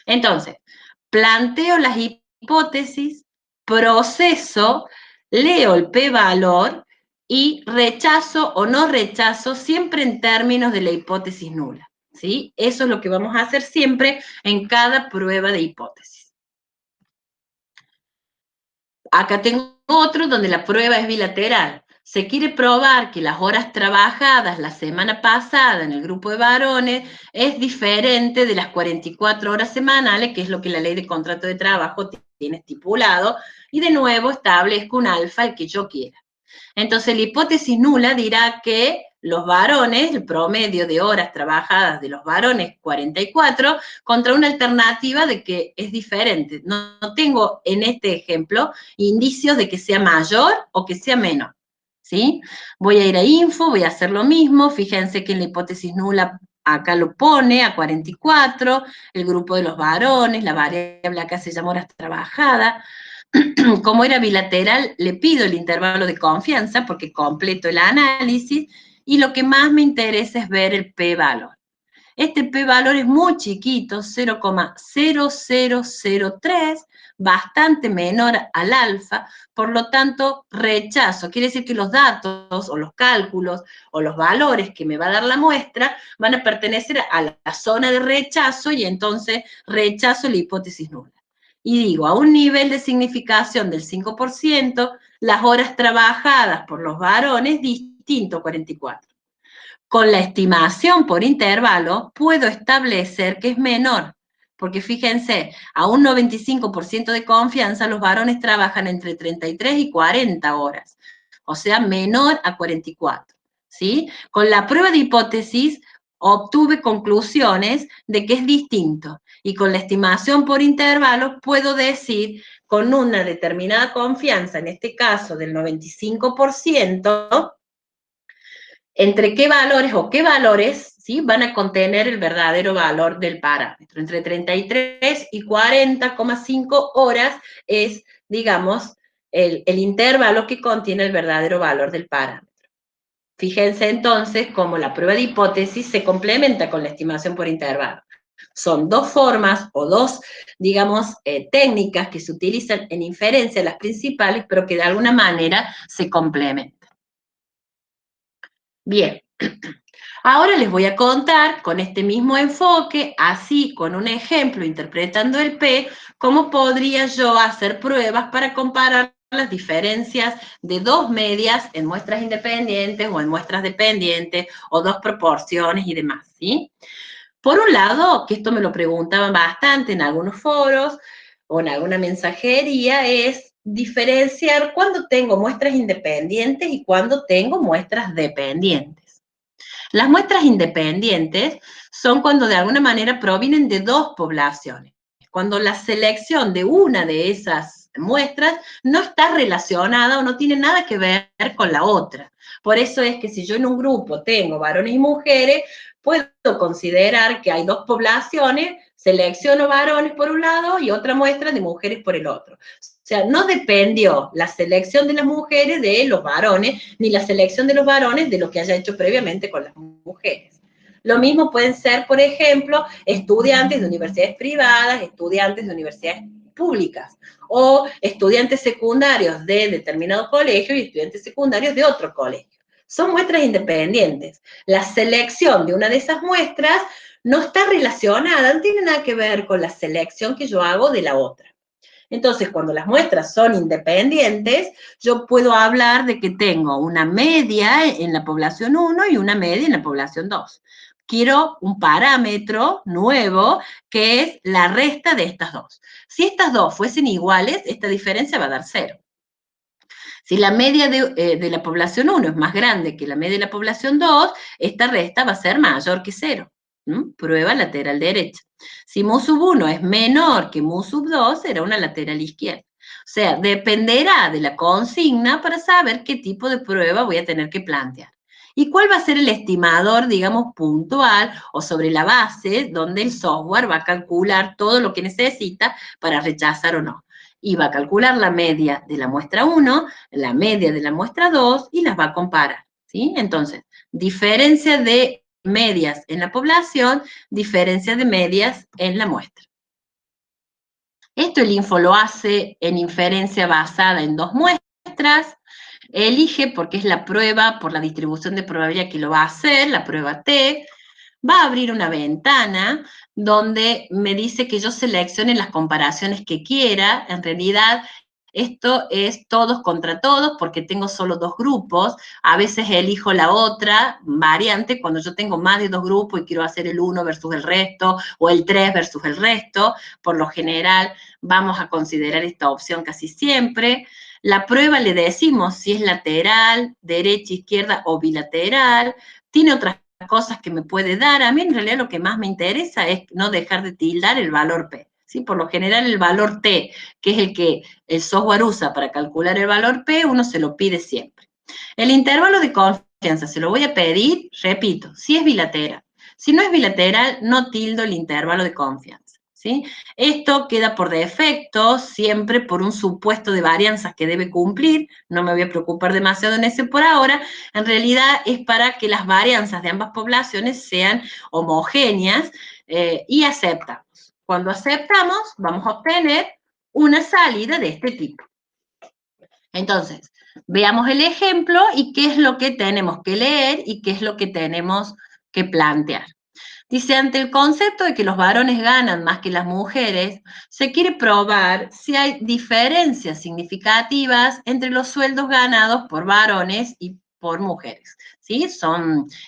Entonces, planteo las hipótesis, proceso, leo el p-valor y rechazo o no rechazo siempre en términos de la hipótesis nula. ¿Sí? Eso es lo que vamos a hacer siempre en cada prueba de hipótesis. Acá tengo otro donde la prueba es bilateral. Se quiere probar que las horas trabajadas la semana pasada en el grupo de varones es diferente de las 44 horas semanales, que es lo que la ley de contrato de trabajo tiene estipulado, y de nuevo establezco un alfa, el que yo quiera. Entonces, la hipótesis nula dirá que los varones, el promedio de horas trabajadas de los varones, 44, contra una alternativa de que es diferente. No tengo en este ejemplo indicios de que sea mayor o que sea menor. ¿Sí? Voy a ir a info, voy a hacer lo mismo. Fíjense que en la hipótesis nula acá lo pone a 44, el grupo de los varones, la variable acá se llama horas trabajadas. Como era bilateral, le pido el intervalo de confianza porque completo el análisis y lo que más me interesa es ver el p-valor. Este p-valor es muy chiquito, 0,0003, bastante menor al alfa, por lo tanto rechazo. Quiere decir que los datos o los cálculos o los valores que me va a dar la muestra van a pertenecer a la zona de rechazo y entonces rechazo la hipótesis nula. Y digo, a un nivel de significación del 5%, las horas trabajadas por los varones distinto a 44. Con la estimación por intervalo, puedo establecer que es menor, porque fíjense, a un 95% de confianza, los varones trabajan entre 33 y 40 horas, o sea, menor a 44. ¿Sí? Con la prueba de hipótesis, obtuve conclusiones de que es distinto, y con la estimación por intervalos, puedo decir con una determinada confianza, en este caso del 95%, entre qué valores o qué valores, ¿sí?, van a contener el verdadero valor del parámetro. Entre 33 y 40,5 horas es, digamos, el intervalo que contiene el verdadero valor del parámetro. Fíjense entonces cómo la prueba de hipótesis se complementa con la estimación por intervalo. Son dos formas o dos, digamos, técnicas que se utilizan en inferencia, las principales, pero que de alguna manera se complementan. Bien, ahora les voy a contar con este mismo enfoque, así con un ejemplo interpretando el P, cómo podría yo hacer pruebas para comparar las diferencias de dos medias en muestras independientes o en muestras dependientes o dos proporciones y demás, ¿sí? Por un lado, que esto me lo preguntaban bastante en algunos foros o en alguna mensajería, es diferenciar cuándo tengo muestras independientes y cuándo tengo muestras dependientes. Las muestras independientes son cuando de alguna manera provienen de dos poblaciones, cuando la selección de una de esas muestras no está relacionada o no tiene nada que ver con la otra. Por eso es que si yo en un grupo tengo varones y mujeres, puedo considerar que hay dos poblaciones, selecciono varones por un lado y otra muestra de mujeres por el otro. O sea, no dependió la selección de las mujeres de los varones, ni la selección de los varones de lo que haya hecho previamente con las mujeres. Lo mismo pueden ser, por ejemplo, estudiantes de universidades privadas, estudiantes de universidades públicas, o estudiantes secundarios de determinado colegio y estudiantes secundarios de otro colegio. Son muestras independientes. La selección de una de esas muestras no está relacionada, no tiene nada que ver con la selección que yo hago de la otra. Entonces, cuando las muestras son independientes, yo puedo hablar de que tengo una media en la población 1 y una media en la población 2. Quiero un parámetro nuevo que es la resta de estas dos. Si estas dos fuesen iguales, esta diferencia va a dar 0. Si la media de la población 1 es más grande que la media de la población 2, esta resta va a ser mayor que 0. Prueba lateral derecha. Si mu sub 1 es menor que mu sub 2, será una lateral izquierda. O sea, dependerá de la consigna para saber qué tipo de prueba voy a tener que plantear. ¿Y cuál va a ser el estimador, digamos, puntual o sobre la base donde el software va a calcular todo lo que necesita para rechazar o no? Y va a calcular la media de la muestra 1, la media de la muestra 2 y las va a comparar, ¿sí? Entonces, diferencia de medias en la población, diferencia de medias en la muestra. Esto el Info lo hace en inferencia basada en 2 muestras, elige porque es la prueba por la distribución de probabilidad que lo va a hacer, la prueba T, va a abrir una ventana donde me dice que yo seleccione las comparaciones que quiera. En realidad, esto es todos contra todos porque tengo solo 2 grupos. A veces elijo la otra variante cuando yo tengo más de 2 grupos y quiero hacer el 1 versus el resto o el 3 versus el resto. Por lo general, vamos a considerar esta opción casi siempre. La prueba le decimos si es lateral, derecha, izquierda o bilateral. Tiene otras cosas que me puede dar. A mí en realidad lo que más me interesa es no dejar de tildar el valor P. ¿Sí? Por lo general el valor T, que es el que el software usa para calcular el valor P, uno se lo pide siempre. El intervalo de confianza se lo voy a pedir, repito, si es bilateral. Si no es bilateral, no tildo el intervalo de confianza. ¿Sí? Esto queda por defecto, siempre por un supuesto de varianzas que debe cumplir, no me voy a preocupar demasiado en ese por ahora, en realidad es para que las varianzas de ambas poblaciones sean homogéneas y aceptamos. Cuando aceptamos, vamos a obtener una salida de este tipo. Entonces, veamos el ejemplo y qué es lo que tenemos que leer y qué es lo que tenemos que plantear. Dice, ante el concepto de que los varones ganan más que las mujeres, se quiere probar si hay diferencias significativas entre los sueldos ganados por varones y por mujeres. ¿Sí?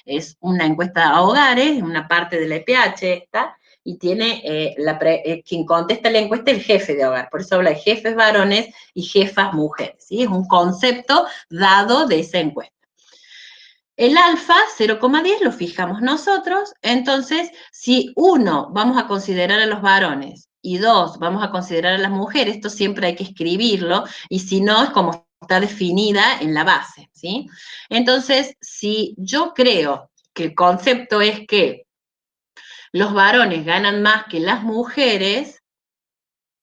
Es una encuesta a hogares, una parte de la EPH esta, y tiene quien contesta la encuesta el jefe de hogar. Por eso habla de jefes varones y jefas mujeres. ¿Sí? Es un concepto dado de esa encuesta. El alfa, 0,10, lo fijamos nosotros. Entonces, si 1 vamos a considerar a los varones y 2 vamos a considerar a las mujeres, esto siempre hay que escribirlo, y si no, es como está definida en la base, ¿sí? Entonces, si yo creo que el concepto es que los varones ganan más que las mujeres,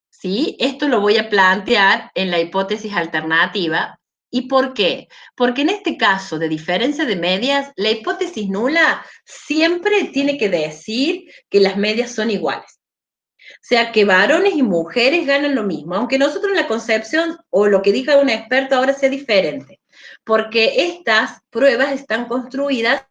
¿sí? Esto lo voy a plantear en la hipótesis alternativa. ¿Y por qué? Porque en este caso de diferencia de medias, la hipótesis nula siempre tiene que decir que las medias son iguales. O sea, que varones y mujeres ganan lo mismo, aunque nosotros en la concepción o lo que diga un experto ahora sea diferente, porque estas pruebas están construidas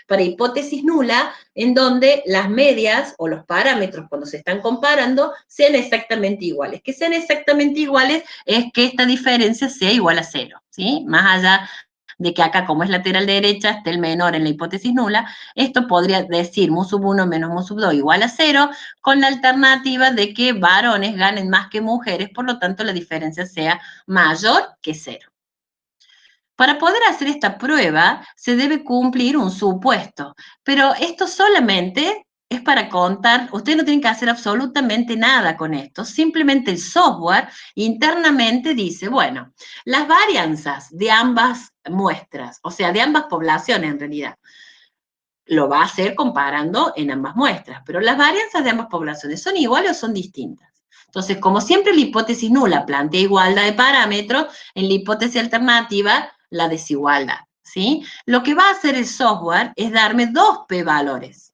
para hipótesis nula, en donde las medias o los parámetros cuando se están comparando sean exactamente iguales. Que sean exactamente iguales es que esta diferencia sea igual a 0, ¿sí? Más allá de que acá, como es lateral derecha, esté el menor en la hipótesis nula, esto podría decir mu sub 1 menos mu sub 2 igual a 0, con la alternativa de que varones ganen más que mujeres, por lo tanto la diferencia sea mayor que 0. Para poder hacer esta prueba, se debe cumplir un supuesto, pero esto solamente es para contar, ustedes no tienen que hacer absolutamente nada con esto, simplemente el software internamente dice, bueno, las varianzas de ambas muestras, o sea, de ambas poblaciones en realidad, lo va a hacer comparando en ambas muestras, pero las varianzas de ambas poblaciones son iguales o son distintas. Entonces, como siempre la hipótesis nula plantea igualdad de parámetros, en la hipótesis alternativa la desigualdad, ¿sí? Lo que va a hacer el software es darme 2 p-valores.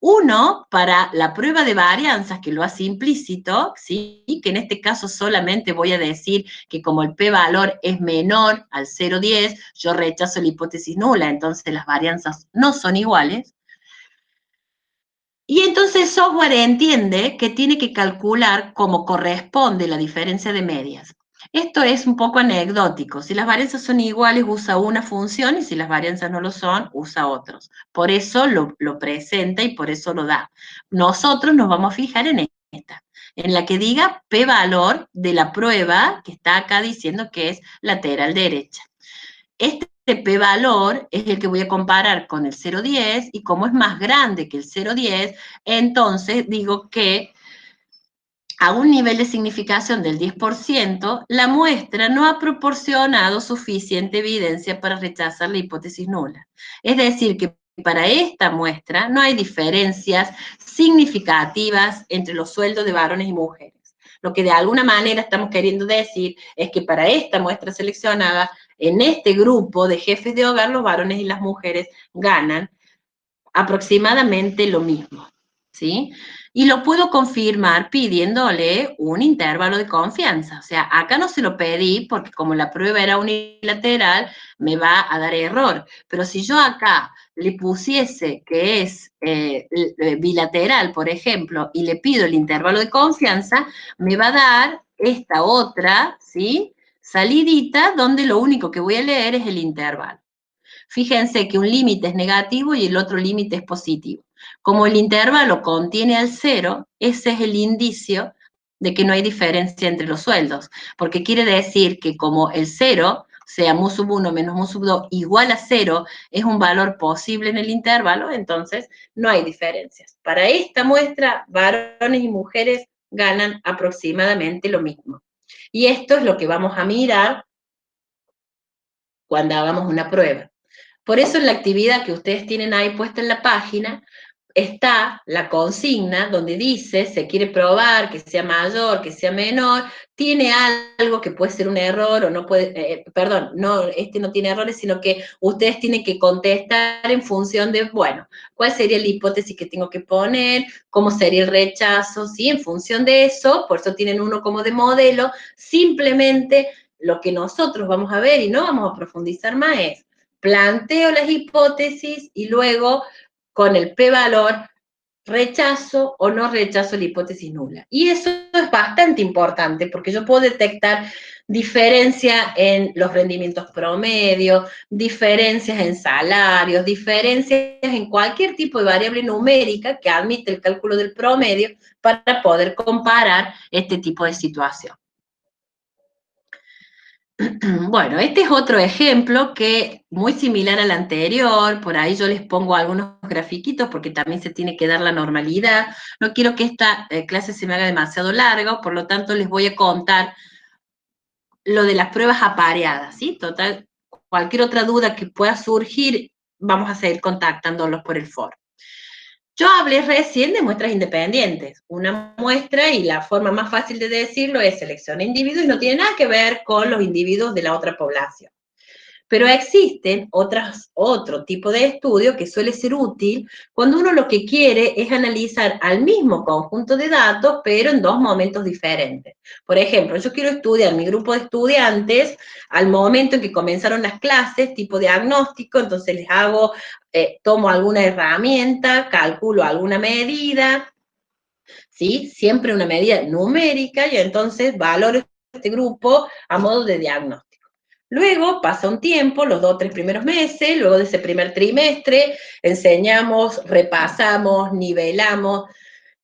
Uno para la prueba de varianzas, que lo hace implícito, ¿sí? Que en este caso solamente voy a decir que como el p-valor es menor al 0,10, yo rechazo la hipótesis nula, entonces las varianzas no son iguales. Y entonces el software entiende que tiene que calcular cómo corresponde la diferencia de medias. Esto es un poco anecdótico. Si las varianzas son iguales, usa una función, y si las varianzas no lo son, usa otros. Por eso lo presenta y por eso lo da. Nosotros nos vamos a fijar en esta. en la que diga p-valor de la prueba que está acá diciendo que es lateral derecha. Este p-valor es el que voy a comparar con el 0,10 y como es más grande que el 0,10, entonces digo que a un nivel de significación del 10%, la muestra no ha proporcionado suficiente evidencia para rechazar la hipótesis nula. Es decir, que para esta muestra no hay diferencias significativas entre los sueldos de varones y mujeres. Lo que de alguna manera estamos queriendo decir es que para esta muestra seleccionada, en este grupo de jefes de hogar, los varones y las mujeres ganan aproximadamente lo mismo, ¿sí? Y lo puedo confirmar pidiéndole un intervalo de confianza. O sea, acá no se lo pedí porque como la prueba era unilateral, me va a dar error. Pero si yo acá le pusiese que es bilateral, por ejemplo, y le pido el intervalo de confianza, me va a dar esta otra, ¿sí? Salidita donde lo único que voy a leer es el intervalo. Fíjense que un límite es negativo y el otro límite es positivo. Como el intervalo contiene al cero, ese es el indicio de que no hay diferencia entre los sueldos, porque quiere decir que como el cero, sea mu sub 1 menos mu sub 2 igual a cero, es un valor posible en el intervalo, entonces no hay diferencias. Para esta muestra, varones y mujeres ganan aproximadamente lo mismo. Y esto es lo que vamos a mirar cuando hagamos una prueba. Por eso en la actividad que ustedes tienen ahí puesta en la página, está la consigna donde dice, se quiere probar que sea mayor, que sea menor, tiene algo que puede ser un error o no puede, perdón, no, este no tiene errores, sino que ustedes tienen que contestar en función de, bueno, cuál sería la hipótesis que tengo que poner, cómo sería el rechazo, ¿sí? En función de eso, por eso tienen uno como de modelo, simplemente lo que nosotros vamos a ver y no vamos a profundizar más es, planteo las hipótesis y luego con el p-valor rechazo o no rechazo la hipótesis nula. Y eso es bastante importante porque yo puedo detectar diferencia en los rendimientos promedio, diferencias en salarios, diferencias en cualquier tipo de variable numérica que admite el cálculo del promedio para poder comparar este tipo de situación. Bueno, este es otro ejemplo que muy similar al anterior, por ahí yo les pongo algunos grafiquitos porque también se tiene que dar la normalidad. No quiero que esta clase se me haga demasiado larga, por lo tanto les voy a contar lo de las pruebas apareadas, ¿sí? Total, cualquier otra duda que pueda surgir, vamos a seguir contactándolos por el foro. Yo hablé recién de muestras independientes. Una muestra, y la forma más fácil de decirlo es selecciona individuos y no tiene nada que ver con los individuos de la otra población. Pero existen otro tipo de estudio que suele ser útil cuando uno lo que quiere es analizar al mismo conjunto de datos, pero en dos momentos diferentes. Por ejemplo, yo quiero estudiar mi grupo de estudiantes al momento en que comenzaron las clases, tipo diagnóstico, entonces les hago, tomo alguna herramienta, calculo alguna medida, ¿sí? Siempre una medida numérica, y entonces valoro este grupo a modo de diagnóstico. Luego pasa un tiempo, los 2 o 3 primeros meses, luego de ese primer trimestre, enseñamos, repasamos, nivelamos,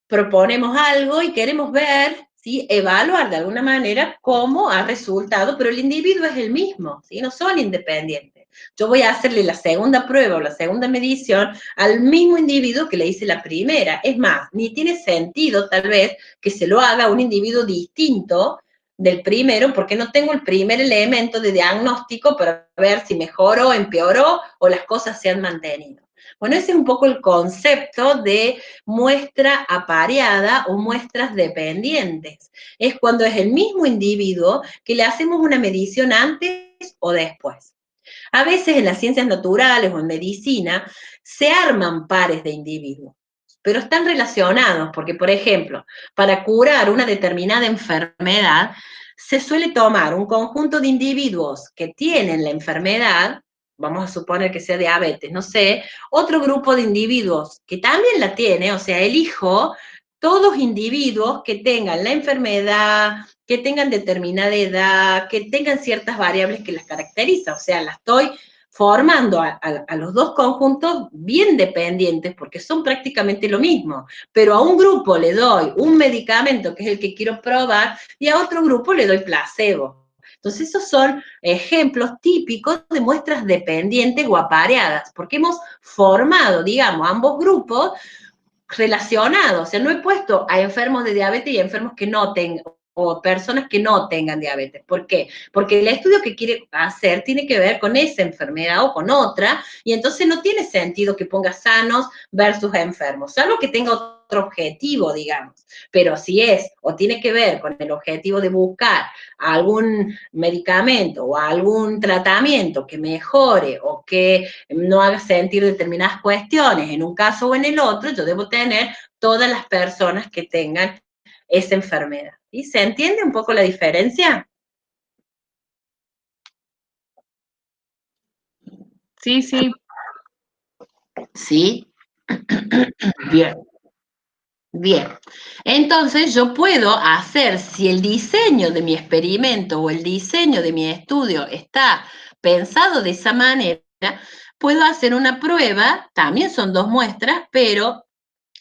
proponemos algo y queremos ver, ¿sí? Evaluar de alguna manera cómo ha resultado, pero el individuo es el mismo, ¿sí? No son independientes. Yo voy a hacerle la segunda prueba o la segunda medición al mismo individuo que le hice la primera. Es más, ni tiene sentido tal vez que se lo haga a un individuo distinto del primero, porque no tengo el primer elemento de diagnóstico para ver si mejoró, empeoró o las cosas se han mantenido. Bueno, ese es un poco el concepto de muestra apareada o muestras dependientes. Es cuando es el mismo individuo que le hacemos una medición antes o después. A veces en las ciencias naturales o en medicina se arman pares de individuos, pero están relacionados porque, por ejemplo, para curar una determinada enfermedad, se suele tomar un conjunto de individuos que tienen la enfermedad, vamos a suponer que sea diabetes, no sé, otro grupo de individuos que también la tiene, o sea, elijo todos individuos que tengan la enfermedad, que tengan determinada edad, que tengan ciertas variables que las caracterizan, o sea, la estoy formando a los dos conjuntos bien dependientes, porque son prácticamente lo mismo, pero a un grupo le doy un medicamento, que es el que quiero probar, y a otro grupo le doy placebo. Entonces, esos son ejemplos típicos de muestras dependientes o apareadas, porque hemos formado, digamos, ambos grupos relacionados. O sea, no he puesto a enfermos de diabetes y a enfermos que no tengan, o personas que no tengan diabetes. ¿Por qué? Porque el estudio que quiere hacer tiene que ver con esa enfermedad o con otra, y entonces no tiene sentido que ponga sanos versus enfermos, salvo que tenga otro objetivo, digamos. Pero si es o tiene que ver con el objetivo de buscar algún medicamento o algún tratamiento que mejore o que no haga sentir determinadas cuestiones en un caso o en el otro, yo debo tener todas las personas que tengan esa enfermedad. ¿Y se entiende un poco la diferencia? Sí, sí. Sí. Bien. Bien, entonces yo puedo hacer, si el diseño de mi experimento o el diseño de mi estudio está pensado de esa manera, puedo hacer una prueba, también son dos muestras, pero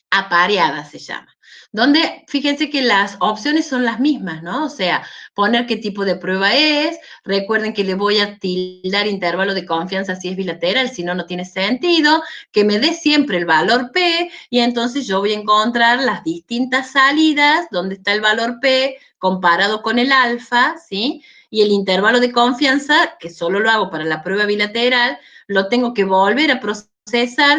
apareada se llama, donde fíjense que las opciones son las mismas, ¿no? O sea, poner qué tipo de prueba es, recuerden que le voy a tildar intervalo de confianza si es bilateral, si no, no tiene sentido, que me dé siempre el valor P, y entonces yo voy a encontrar las distintas salidas, donde está el valor P comparado con el alfa, ¿sí? Y el intervalo de confianza, que solo lo hago para la prueba bilateral, lo tengo que volver a procesar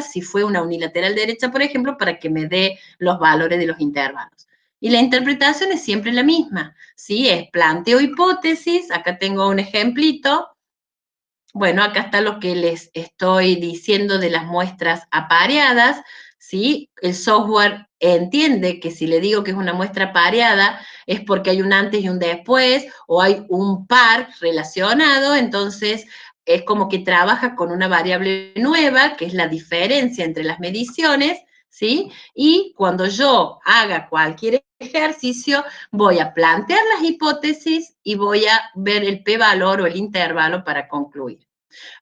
si fue una unilateral derecha, por ejemplo, para que me dé los valores de los intervalos. Y la interpretación es siempre la misma, ¿sí? Es planteo hipótesis, acá tengo un ejemplito. Bueno, acá está lo que les estoy diciendo de las muestras apareadas, ¿sí? El software entiende que si le digo que es una muestra apareada es porque hay un antes y un después, o hay un par relacionado, entonces es como que trabaja con una variable nueva, que es la diferencia entre las mediciones, ¿sí? Y cuando yo haga cualquier ejercicio, voy a plantear las hipótesis y voy a ver el p-valor o el intervalo para concluir.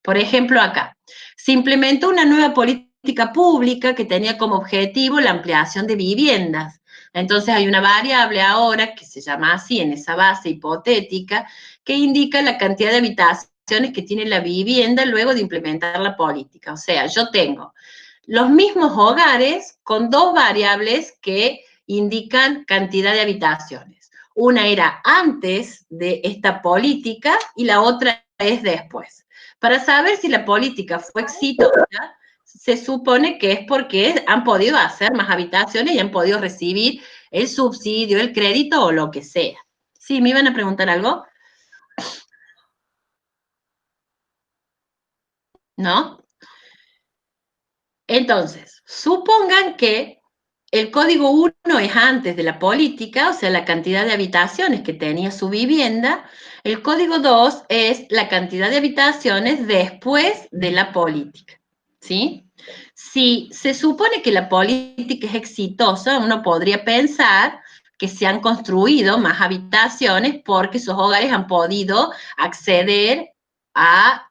Por ejemplo, acá, se implementó una nueva política pública que tenía como objetivo la ampliación de viviendas. Entonces hay una variable ahora que se llama así en esa base hipotética que indica la cantidad de habitaciones que tiene la vivienda luego de implementar la política. O sea, yo tengo los mismos hogares con dos variables que indican cantidad de habitaciones. Una era antes de esta política y la otra es después. Para saber si la política fue exitosa, se supone que es porque han podido hacer más habitaciones y han podido recibir el subsidio, el crédito o lo que sea. ¿Sí? ¿Me iban a preguntar algo? ¿No? Entonces, supongan que el código 1 es antes de la política, o sea, la cantidad de habitaciones que tenía su vivienda. El código 2 es la cantidad de habitaciones después de la política, ¿sí? Si se supone que la política es exitosa, uno podría pensar que se han construido más habitaciones porque esos hogares han podido acceder a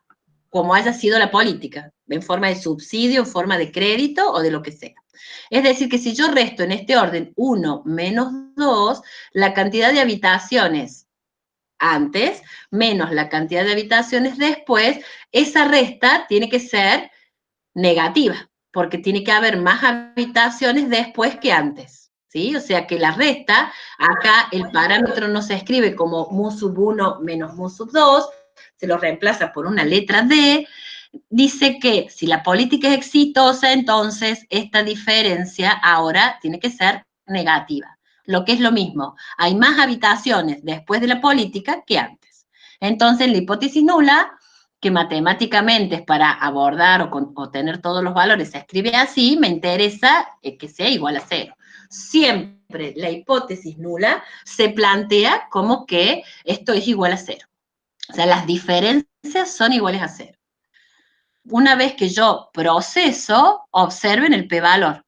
como haya sido la política, en forma de subsidio, en forma de crédito o de lo que sea. Es decir, que si yo resto en este orden 1 menos 2, la cantidad de habitaciones antes menos la cantidad de habitaciones después, esa resta tiene que ser negativa, porque tiene que haber más habitaciones después que antes. ¿Sí? O sea que la resta, acá el parámetro no se escribe como mu sub 1 menos mu sub 2, se lo reemplaza por una letra D, dice que si la política es exitosa, entonces esta diferencia ahora tiene que ser negativa. Lo que es lo mismo, hay más habitaciones después de la política que antes. Entonces, la hipótesis nula, que matemáticamente es para abordar o tener todos los valores, se escribe así, me interesa que sea igual a 0. Siempre la hipótesis nula se plantea como que esto es igual a 0. O sea, las diferencias son iguales a 0. Una vez que yo proceso, observen el p-valor.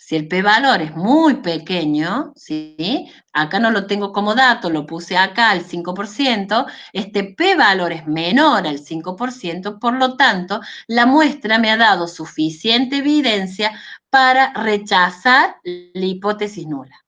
Si el p-valor es muy pequeño, ¿sí? Acá no lo tengo como dato, lo puse acá al 5%, este p-valor es menor al 5%, por lo tanto, la muestra me ha dado suficiente evidencia para rechazar la hipótesis nula.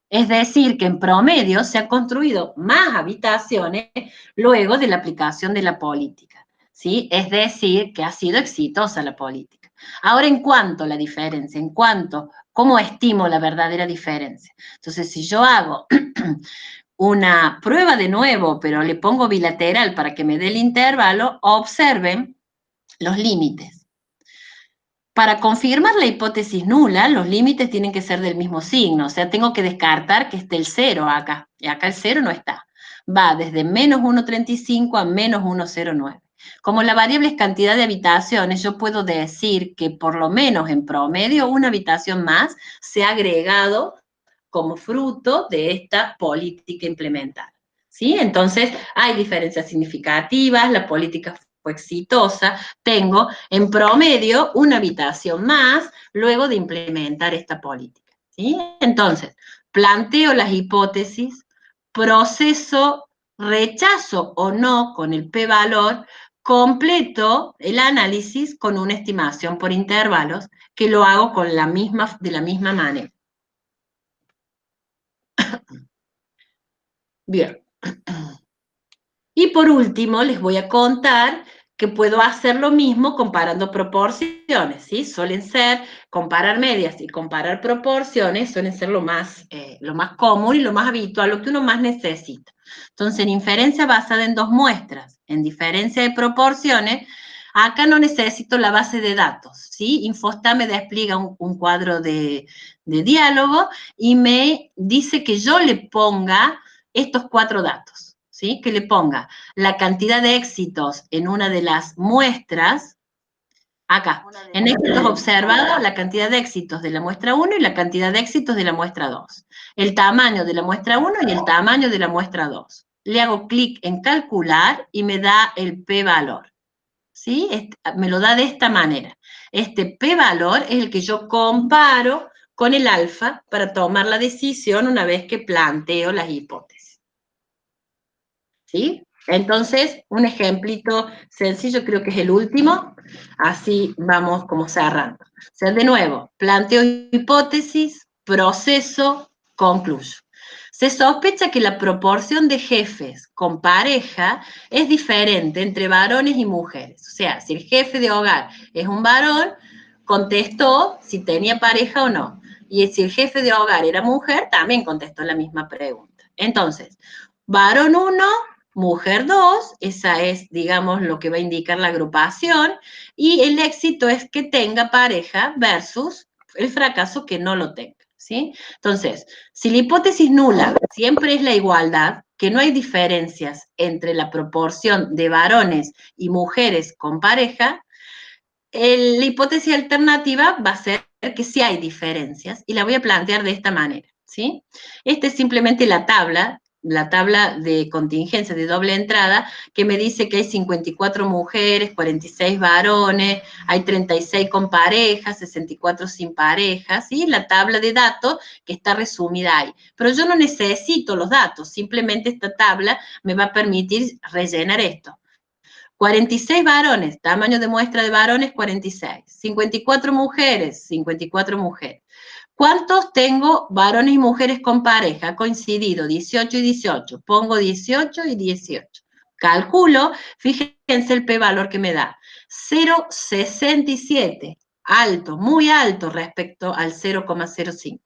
Es decir, que en promedio se han construido más habitaciones luego de la aplicación de la política, ¿sí? Es decir, que ha sido exitosa la política. Ahora, en cuanto a la diferencia, en cuanto, ¿cómo estimo la verdadera diferencia? Entonces, si yo hago una prueba de nuevo, pero le pongo bilateral para que me dé el intervalo, observen los límites. Para confirmar la hipótesis nula, los límites tienen que ser del mismo signo, o sea, tengo que descartar que esté el 0 acá, y acá el 0 no está. Va desde menos 1,35 a menos 1,09. Como la variable es cantidad de habitaciones, yo puedo decir que por lo menos en promedio una habitación más se ha agregado como fruto de esta política implementada. ¿Sí? Entonces, hay diferencias significativas, la política fue exitosa, tengo en promedio una habitación más luego de implementar esta política. ¿Sí? Entonces, planteo las hipótesis, proceso, rechazo o no con el p-valor, completo el análisis con una estimación por intervalos, que lo hago con de la misma manera. Bien. Y por último, les voy a contar que puedo hacer lo mismo comparando proporciones, ¿sí? Suelen ser, comparar medias y comparar proporciones, suelen ser lo más común y lo más habitual, lo que uno más necesita. Entonces, en inferencia basada en dos muestras, en diferencia de proporciones, acá no necesito la base de datos, ¿sí? Infostat me despliega un cuadro de diálogo y me dice que yo le ponga estos 4 datos, ¿sí? Que le ponga la cantidad de éxitos en una de las muestras, acá, en éxitos observados, la cantidad de éxitos de la muestra 1 y la cantidad de éxitos de la muestra 2. El tamaño de la muestra 1 y el tamaño de la muestra 2. Le hago clic en calcular y me da el p-valor, ¿sí? Me lo da de esta manera. Este p-valor es el que yo comparo con el alfa para tomar la decisión una vez que planteo las hipótesis. ¿Sí? Entonces, un ejemplito sencillo, creo que es el último, así vamos como cerrando. O sea, de nuevo, planteo hipótesis, proceso, concluyo. Se sospecha que la proporción de jefes con pareja es diferente entre varones y mujeres. O sea, si el jefe de hogar es un varón, contestó si tenía pareja o no. Y si el jefe de hogar era mujer, también contestó la misma pregunta. Entonces, varón 1, mujer 2, esa es, digamos, lo que va a indicar la agrupación, y el éxito es que tenga pareja versus el fracaso que no lo tenga, ¿sí? Entonces, si la hipótesis nula siempre es la igualdad, que no hay diferencias entre la proporción de varones y mujeres con pareja, la hipótesis alternativa va a ser que sí hay diferencias, y la voy a plantear de esta manera, ¿sí? Esta es simplemente la tabla de contingencia de doble entrada, que me dice que hay 54 mujeres, 46 varones, hay 36 con parejas, 64 sin parejas, ¿sí? La tabla de datos que está resumida ahí. Pero yo no necesito los datos, simplemente esta tabla me va a permitir rellenar esto. 46 varones, tamaño de muestra de varones 46. 54 mujeres, 54 mujeres. ¿Cuántos tengo varones y mujeres con pareja? Coincidido, 18 y 18. Pongo 18 y 18. Calculo, fíjense el p-valor que me da. 0,67. Alto, muy alto respecto al 0,05.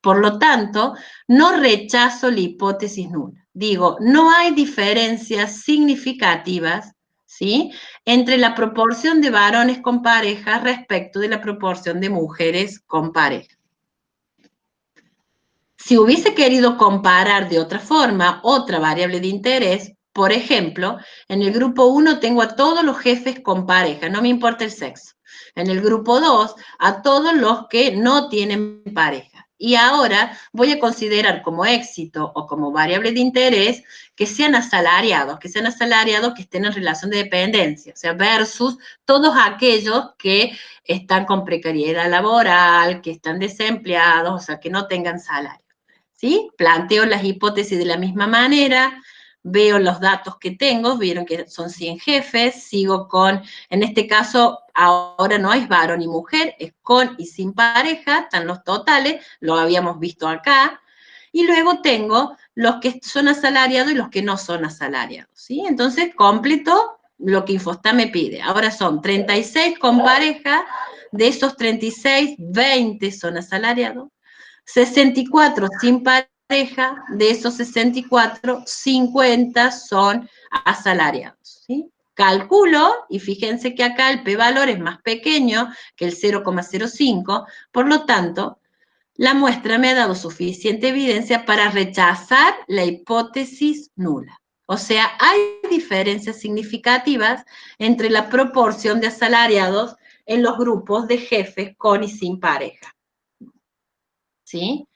Por lo tanto, no rechazo la hipótesis nula. Digo, no hay diferencias significativas, ¿sí?, entre la proporción de varones con pareja respecto de la proporción de mujeres con pareja. Si hubiese querido comparar de otra forma otra variable de interés, por ejemplo, en el grupo 1 tengo a todos los jefes con pareja, no me importa el sexo. En el grupo 2, a todos los que no tienen pareja. Y ahora voy a considerar como éxito o como variable de interés que sean asalariados, que estén en relación de dependencia, o sea, versus todos aquellos que están con precariedad laboral, que están desempleados, o sea, que no tengan salario. ¿Sí? Planteo las hipótesis de la misma manera, veo los datos que tengo, vieron que son 100 jefes, sigo con, en este caso, ahora no es varón y mujer, es con y sin pareja, están los totales, lo habíamos visto acá, y luego tengo los que son asalariados y los que no son asalariados, ¿sí? Entonces, completo lo que Infostat me pide. Ahora son 36 con pareja, de esos 36, 20 son asalariados, 64 sin pareja, de esos 64, 50 son asalariados, ¿sí? Calculo, y fíjense que acá el p-valor es más pequeño que el 0,05, por lo tanto, la muestra me ha dado suficiente evidencia para rechazar la hipótesis nula. O sea, hay diferencias significativas entre la proporción de asalariados en los grupos de jefes con y sin pareja. ¿Sí?